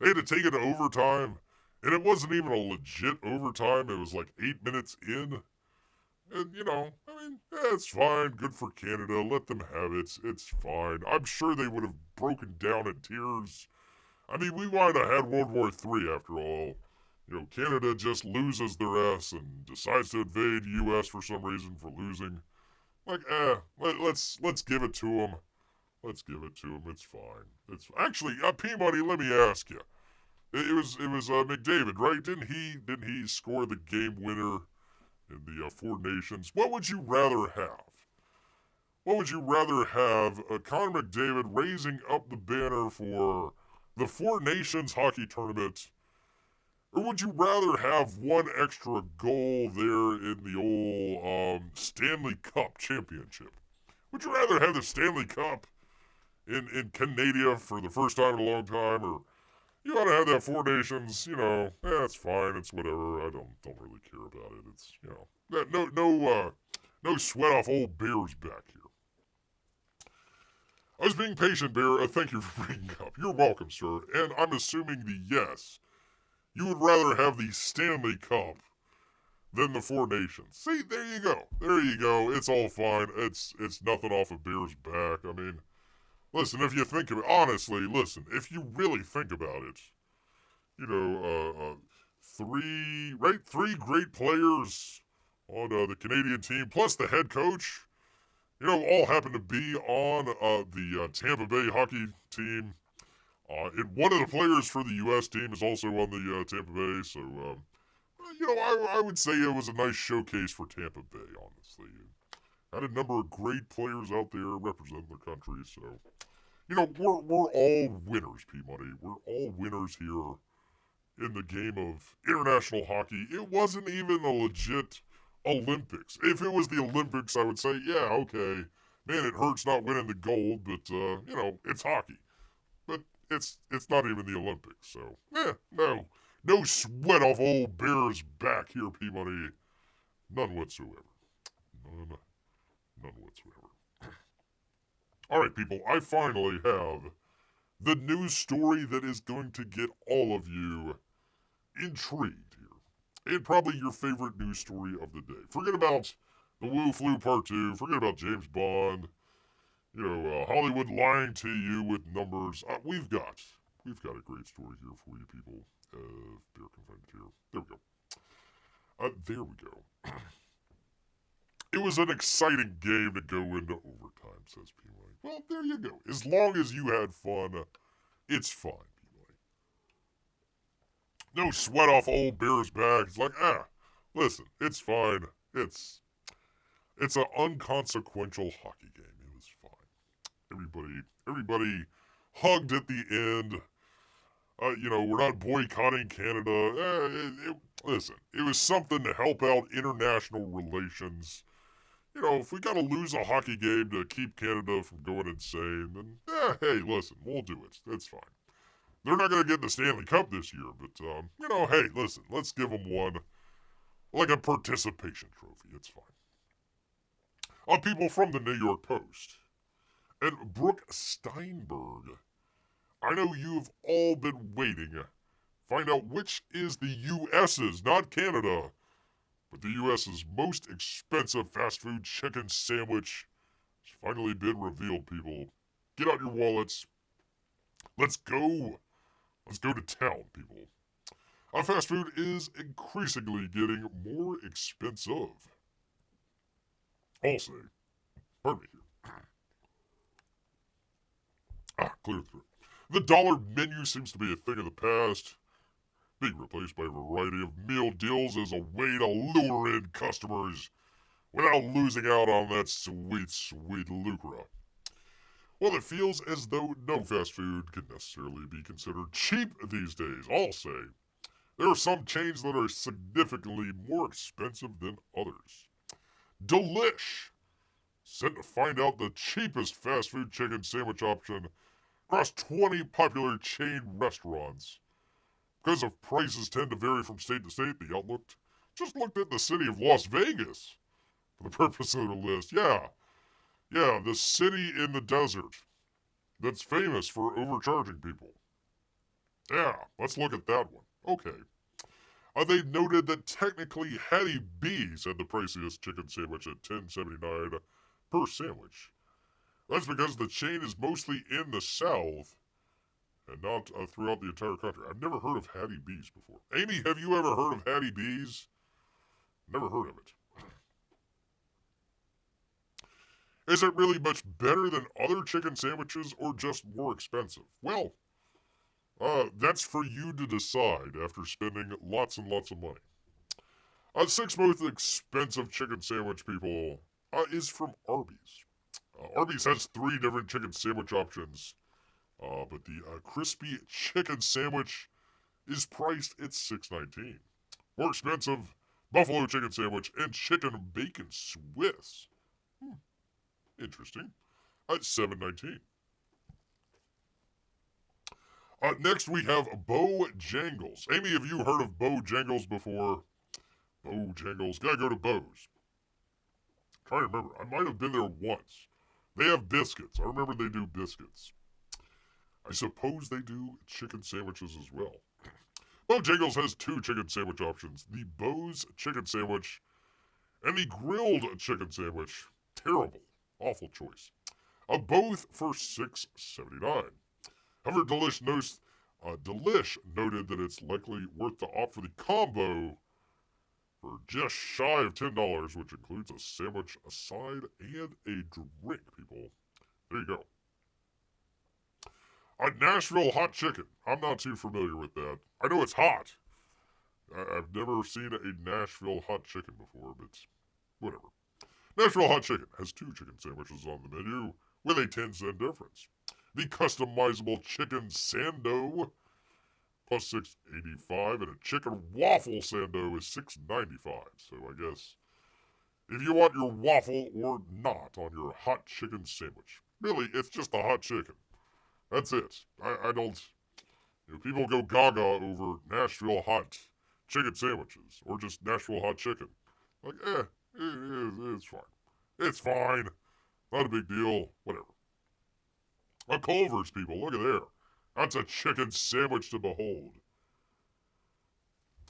They had to take it to overtime, and it wasn't even a legit overtime. It was like 8 minutes in. And, it's fine. Good for Canada. Let them have it. It's fine. I'm sure they would have broken down in tears. I mean, we might have had World War III after all. Canada just loses their ass and decides to invade U.S. for some reason for losing. Like, let's give it to them. Let's give it to them. It's fine. It's actually, P-Money, let me ask you. It was McDavid, right? Didn't he score the game winner in the Four Nations? What would you rather have? What would you rather have? Connor McDavid raising up the banner for the Four Nations hockey tournament, or would you rather have one extra goal there in the old Stanley Cup championship? Would you rather have the Stanley Cup in Canada for the first time in a long time, or you ought to have that Four Nations? It's fine. It's whatever. I don't really care about it. It's no sweat off old Bear's back here. I was being patient, Bear. Thank you for bringing up. You're welcome, sir. And I'm assuming the yes. You would rather have the Stanley Cup than the Four Nations. See, there you go. There you go. It's all fine. It's nothing off of Bear's back. I mean, listen, if you think of it, honestly, listen, if you really think about it, three great players on the Canadian team, plus the head coach. all happen to be on the Tampa Bay hockey team. And one of the players for the U.S. team is also on the Tampa Bay, so, I would say it was a nice showcase for Tampa Bay, honestly. Had a number of great players out there representing their country, so, we're all winners, P-Money. We're all winners here in the game of international hockey. It wasn't even a legit Olympics. If it was the Olympics, I would say, yeah, okay. Man, it hurts not winning the gold, but, it's hockey. But it's not even the Olympics, so, no sweat off old Bear's back here, P-Money. None whatsoever. None whatsoever. All right, people, I finally have the news story that is going to get all of you intrigued here. And probably your favorite news story of the day. Forget about the Wu Flu Part 2. Forget about James Bond. Hollywood lying to you with numbers. We've got a great story here for you people. Bear can find it here. There we go. There we go. It was an exciting game to go into overtime, says P-Money. Well, there you go. As long as you had fun, it's fine, P-Money. No sweat off old Bear's back. It's like, listen, it's fine. It's an unconsequential hockey game. It was fine. Everybody hugged at the end. We're not boycotting Canada. Listen, it was something to help out international relations. If we gotta lose a hockey game to keep Canada from going insane, then, hey, listen, we'll do it. That's fine. They're not gonna get the Stanley Cup this year, but, hey, listen, let's give them one, like a participation trophy. It's fine. People from the New York Post. And Brooke Steinberg. I know you've all been waiting. Find out which is the U.S.'s, not Canada, but the U.S.'s most expensive fast food chicken sandwich has finally been revealed, people. Get out your wallets. Let's go. Let's go to town, people. Fast food is increasingly getting more expensive. I'll say. Pardon me here. Clear through. The dollar menu seems to be a thing of the past, being replaced by a variety of meal deals as a way to lure in customers without losing out on that sweet, sweet lucre. Well, it feels as though no fast food can necessarily be considered cheap these days, I'll say. There are some chains that are significantly more expensive than others. Delish! Sent to find out the cheapest fast food chicken sandwich option across 20 popular chain restaurants. Because of prices tend to vary from state to state, the Outlook just looked at the city of Las Vegas for the purpose of the list. Yeah, the city in the desert that's famous for overcharging people. Yeah, let's look at that one. Okay. They noted that technically Hattie B's had the priciest chicken sandwich at $10.79 per sandwich. That's because the chain is mostly in the South and not throughout the entire country. I've never heard of Hattie B's before. Amy, have you ever heard of Hattie B's? Never heard of it. Is it really much better than other chicken sandwiches or just more expensive? Well, that's for you to decide after spending lots and lots of money. Sixth most expensive chicken sandwich, people, is from Arby's. Arby's has 3 different chicken sandwich options, but the crispy chicken sandwich is priced at $6.19. More expensive, buffalo chicken sandwich and chicken bacon Swiss. Interesting. At $7.19. Next we have Bojangles. Amy, have you heard of Bojangles before? Bojangles. Gotta go to Bo's. Trying to remember. I might have been there once. They have biscuits. I remember they do biscuits. I suppose they do chicken sandwiches as well. Bojangles has 2 chicken sandwich options. The Bo's chicken sandwich and the grilled chicken sandwich. Terrible. Awful choice. Both for $6.79. However, Delish noted that it's likely worth the opt for the combo for just shy of $10, which includes a sandwich, a side, and a drink, people. There you go. A Nashville hot chicken. I'm not too familiar with that. I know it's hot. I've never seen a Nashville hot chicken before, but whatever. Nashville hot chicken has 2 chicken sandwiches on the menu with a 10-cent difference. The customizable chicken sando costs $6.85, and a chicken waffle sando is $6.95. So I guess if you want your waffle or not on your hot chicken sandwich, really, it's just a hot chicken. That's it. I don't. People go gaga over Nashville hot chicken sandwiches or just Nashville hot chicken. Like, it's fine. It's fine. Not a big deal. Whatever. A Culver's, people. Look at there. That's a chicken sandwich to behold.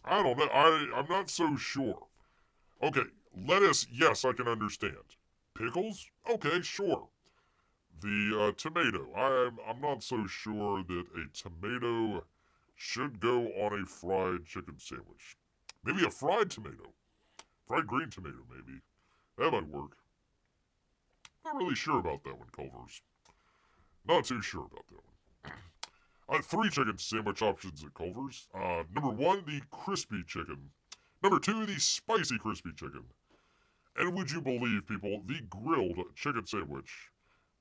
I don't know. I'm not so sure. Okay, lettuce, yes, I can understand. Pickles? Okay, sure. The tomato. I'm not so sure that a tomato should go on a fried chicken sandwich. Maybe a fried tomato. Fried green tomato, maybe. That might work. Not really sure about that one, Culver's. Not too sure about that one. 3 chicken sandwich options at Culver's. Number 1, the crispy chicken. Number 2, the spicy crispy chicken. And would you believe, people, the grilled chicken sandwich.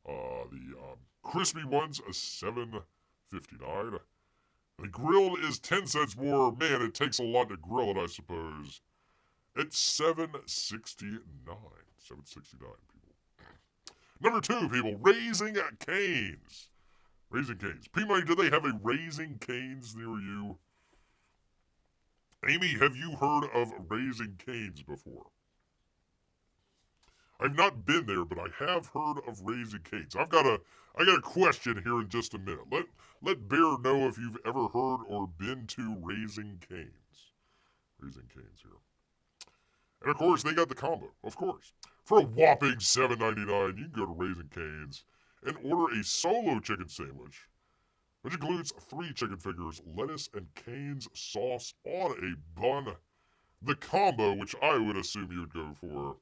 The crispy one's a $7.59. The grilled is 10 cents more. Man, it takes a lot to grill it, I suppose. It's $7.69. $7.69, people. Number 2, people, Raising Cane's. Raising Cane's. P-Money, do they have a Raising Cane's near you? Amy, have you heard of Raising Cane's before? I've not been there, but I have heard of Raising Cane's. I got a question here in just a minute. Let Bear know if you've ever heard or been to Raising Cane's. Raising Cane's here. And of course, they got the combo, of course. For a whopping $7.99, you can go to Raising Cane's and order a solo chicken sandwich, which includes 3 chicken fingers, lettuce, and Cane's sauce on a bun. The combo, which I would assume you would go for,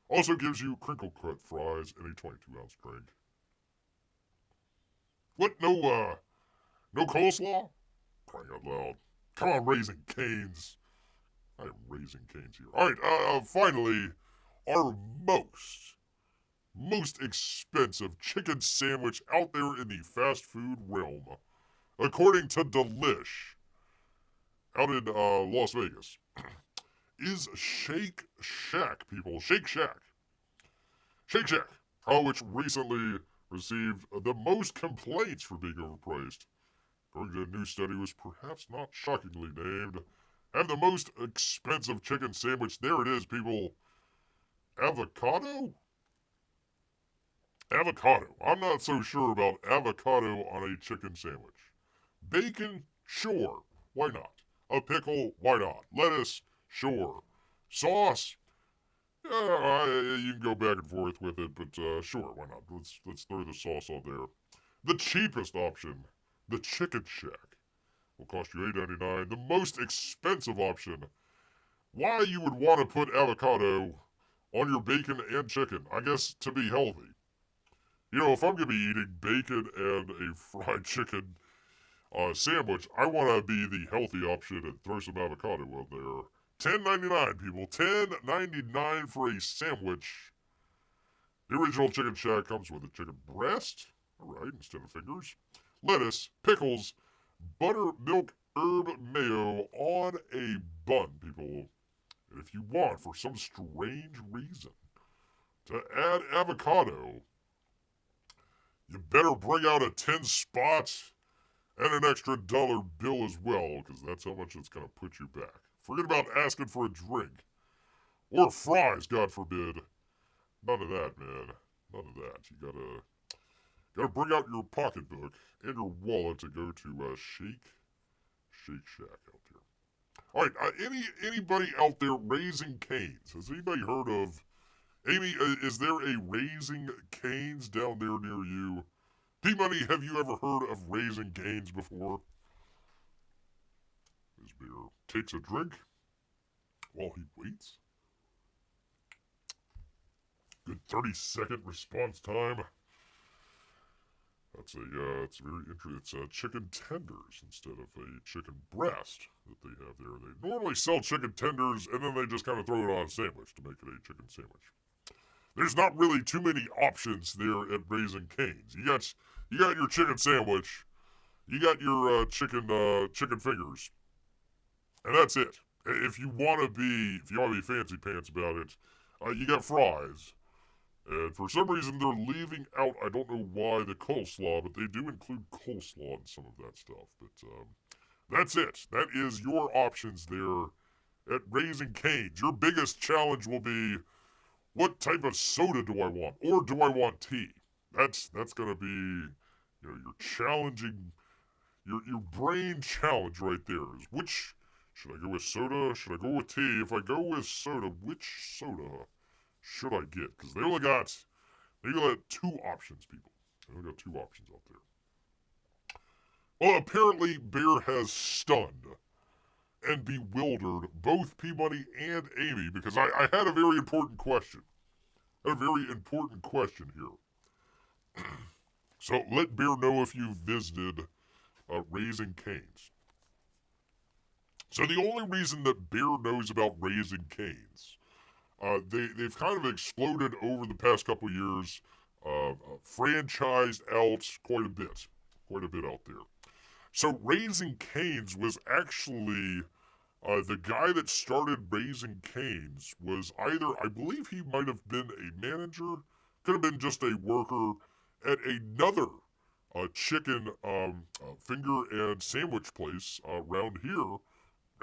also gives you crinkle cut fries and a 22-ounce drink. What? No coleslaw? Crying out loud. Come on, Raising Cane's. I am Raising Cane's here. Alright, finally, our most expensive chicken sandwich out there in the fast food realm. According to Delish, out in Las Vegas, is Shake Shack, people. Shake Shack. Shake Shack, which recently received the most complaints for being overpriced. According to a new study, was perhaps not shockingly named. Have the most expensive chicken sandwich. There it is, people. Avocado? Avocado. I'm not so sure about avocado on a chicken sandwich. Bacon? Sure. Why not? A pickle? Why not? Lettuce? Sure. Sauce? You can go back and forth with it, but sure, why not? Let's throw the sauce on there. The cheapest option, the Chicken Shack, will cost you $8.99. The most expensive option, why you would want to put avocado on your bacon and chicken? I guess to be healthy. You know, if I'm going to be eating bacon and a fried chicken sandwich, I want to be the healthy option and throw some avocado on there. $10.99, people. $10.99 for a sandwich. The original Chicken Shack comes with a chicken breast. Alright, instead of fingers. Lettuce, pickles, buttermilk, herb mayo on a bun, people. And if you want, for some strange reason, to add avocado, you better bring out a 10 spot and an extra dollar bill as well, because that's how much it's going to put you back. Forget about asking for a drink. Or fries, God forbid. None of that, man. None of that. You gotta bring out your pocketbook and your wallet to go to Shake Shack out there. Alright, anybody out there Raising Cane's? Has anybody heard of... Amy, is there a Raising Cane's down there near you? P-Money, have you ever heard of Raising Cane's before? This beer takes a drink. while he waits. Good 30-second response time. It's very interesting. It's chicken tenders instead of a chicken breast that they have there. They normally sell chicken tenders and then they just kind of throw it on a sandwich to make it a chicken sandwich. There's not really too many options there at Raising Cane's. You got your chicken sandwich, you got your chicken fingers, and that's it. If you want to be fancy pants about it, you got fries. And for some reason, they're leaving out, I don't know why, the coleslaw, but they do include coleslaw in some of that stuff. But that's it. That is your options there at Raising Cane's. Your biggest challenge will be, what type of soda do I want? Or do I want tea? That's going to be your challenging, your brain challenge right there. Is which, should I go with soda? Should I go with tea? If I go with soda, which soda should I get? Because they only got 2 options, people. They only got 2 options out there. Well, apparently Bear has stunned and bewildered both Peabody and Amy because I had a very important question. A very important question here. So let Bear know if you've visited Raising Cane's. So the only reason that Bear knows about Raising Cane's, they've kind of exploded over the past couple years, franchised out quite a bit out there. So Raising Cane's was actually, the guy that started Raising Cane's was either, I believe he might have been a manager, could have been just a worker at another chicken finger and sandwich place around here,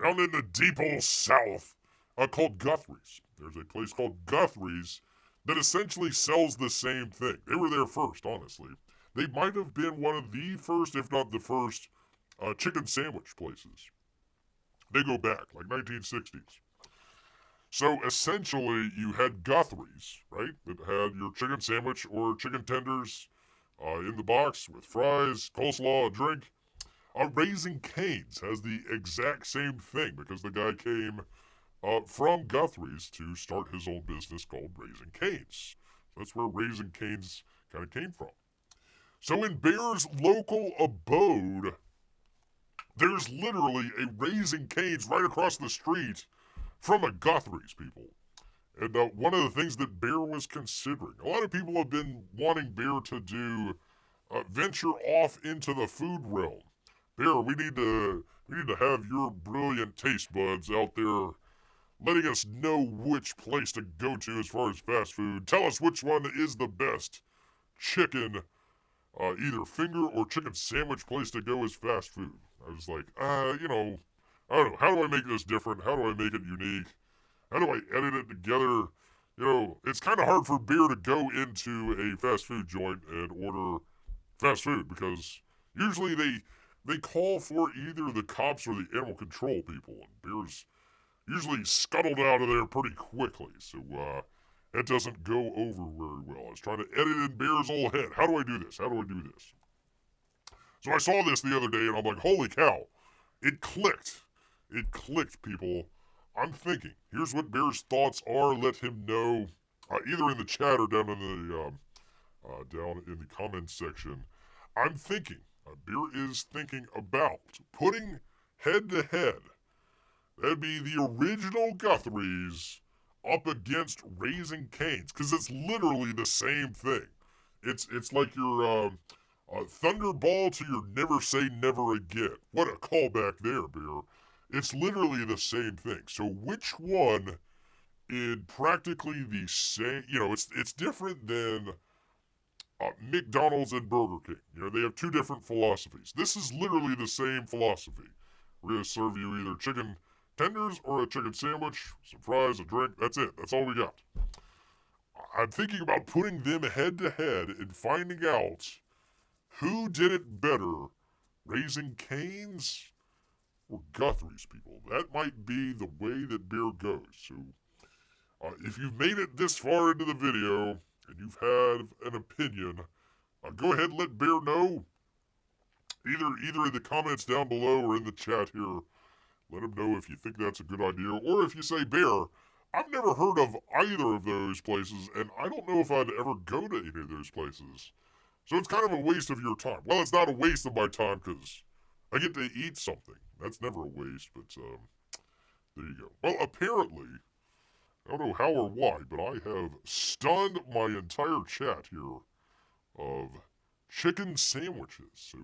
down in the deep old south, called Guthrie's. There's a place called Guthrie's that essentially sells the same thing. They were there first, honestly. They might have been one of the first, if not the first, chicken sandwich places. They go back, like 1960s. So essentially, you had Guthrie's, right, that had your chicken sandwich or chicken tenders in the box with fries, coleslaw, a drink. Raising Cane's has the exact same thing because the guy came from Guthrie's to start his own business called Raising Cane's. That's where Raising Cane's kind of came from. So in Bear's local abode, there's literally a Raising Cane's right across the street from a Guthrie's, people. And one of the things that Bear was considering, a lot of people have been wanting Bear to do, venture off into the food realm. Bear, we need to have your brilliant taste buds out there letting us know which place to go to as far as fast food. Tell us which one is the best chicken, either finger or chicken sandwich place to go as fast food. I was like, I don't know. How do I make this different? How do I make it unique? How do I edit it together? It's kind of hard for Bear to go into a fast food joint and order fast food because usually they call for either the cops or the animal control people, and Bear's usually scuttled out of there pretty quickly, so it doesn't go over very well. I was trying to edit in Bear's old head. How do I do this? How do I do this? So I saw this the other day, and I'm like, holy cow. It clicked. It clicked, people. I'm thinking, here's what Bear's thoughts are. Let him know, either in the chat or down in the comments section. I'm thinking, Bear is thinking about putting head-to-head, that'd be the original Guthrie's up against Raising Cane's, because it's literally the same thing. It's like your Thunderball to your Never Say Never Again. What a callback there, Bear. It's literally the same thing. So which one in practically the same, it's different than McDonald's and Burger King. They have 2 different philosophies. This is literally the same philosophy. We're going to serve you either chicken tenders or a chicken sandwich, some fries, a drink. That's it. That's all we got. I'm thinking about putting them head to head and finding out who did it better, Raising Cane's or Guthrie's, people. That might be the way that Bear goes. So if you've made it this far into the video and you've had an opinion, go ahead and let Bear know. Either in the comments down below or in the chat here. Let him know if you think that's a good idea, or if you say, Bear, I've never heard of either of those places, and I don't know if I'd ever go to any of those places. So it's kind of a waste of your time. Well, it's not a waste of my time because I get to eat something. That's never a waste, but there you go. Well, apparently, I don't know how or why, but I have stunned my entire chat here of chicken sandwiches. So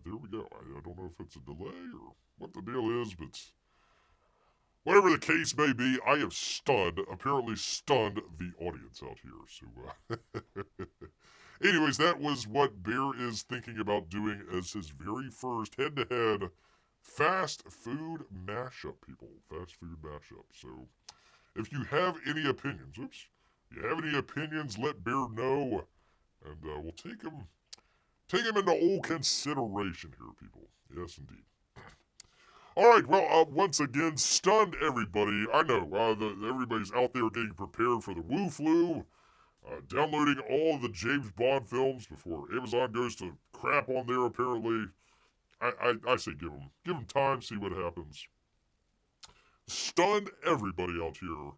there we go. I don't know if it's a delay or what the deal is, but whatever the case may be, I have apparently stunned the audience out here. So, anyways, that was what Bear is thinking about doing as his very first head-to-head fast food mashup, people. Fast food mashup. So, if you have any opinions, let Bear know, and we'll take him into all consideration here, people. Yes, indeed. All right, well, once again, stunned everybody. I know everybody's out there getting prepared for the Woo Flu, downloading all of the James Bond films before Amazon goes to crap on there. Apparently, I say give him time, see what happens. Stunned everybody out here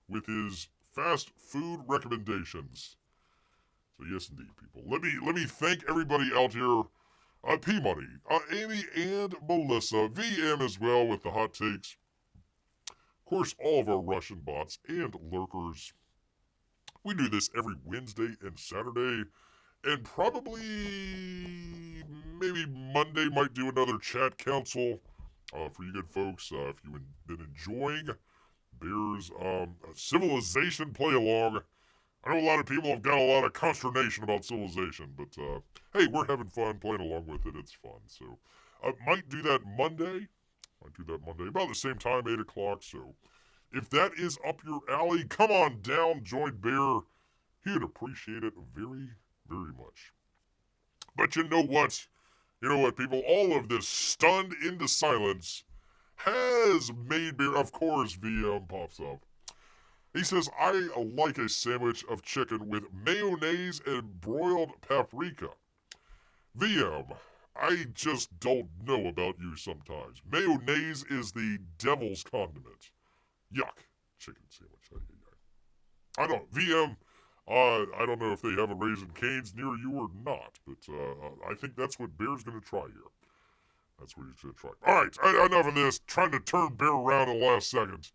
with his fast food recommendations. So yes, indeed, people. Let me thank everybody out here. P-Money, Amy and Melissa, VM as well with the hot takes. Of course, all of our Russian bots and lurkers. We do this every Wednesday and Saturday, and probably maybe Monday might do another chat council for you good folks. If you've been enjoying Bear's Civilization play along. I know a lot of people have got a lot of consternation about Civilization, but hey, we're having fun playing along with it. It's fun. So I might do that Monday. About the same time, 8 o'clock. So if that is up your alley, come on down, join Bear. He'd appreciate it very, very much. But you know what? People? All of this stunned into silence has made Bear, of course, VM pops up. He says, I like a sandwich of chicken with mayonnaise and broiled paprika. VM, I just don't know about you sometimes. Mayonnaise is the devil's condiment. Yuck. Chicken sandwich. I don't, VM, I don't know if they have a Raising Cane's near you or not, but I think that's what Bear's going to try here. That's what he's going to try. All right, enough of this. Trying to turn Bear around in the last second.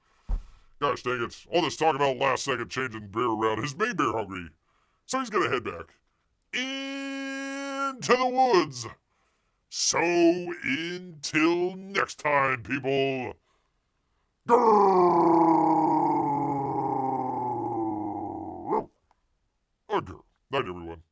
Gosh dang it. All this talk about last second changing Bear around has made Bear hungry. So he's going to head back into the woods. So until next time, people. Grrrrr. Grrrr. Night, everyone.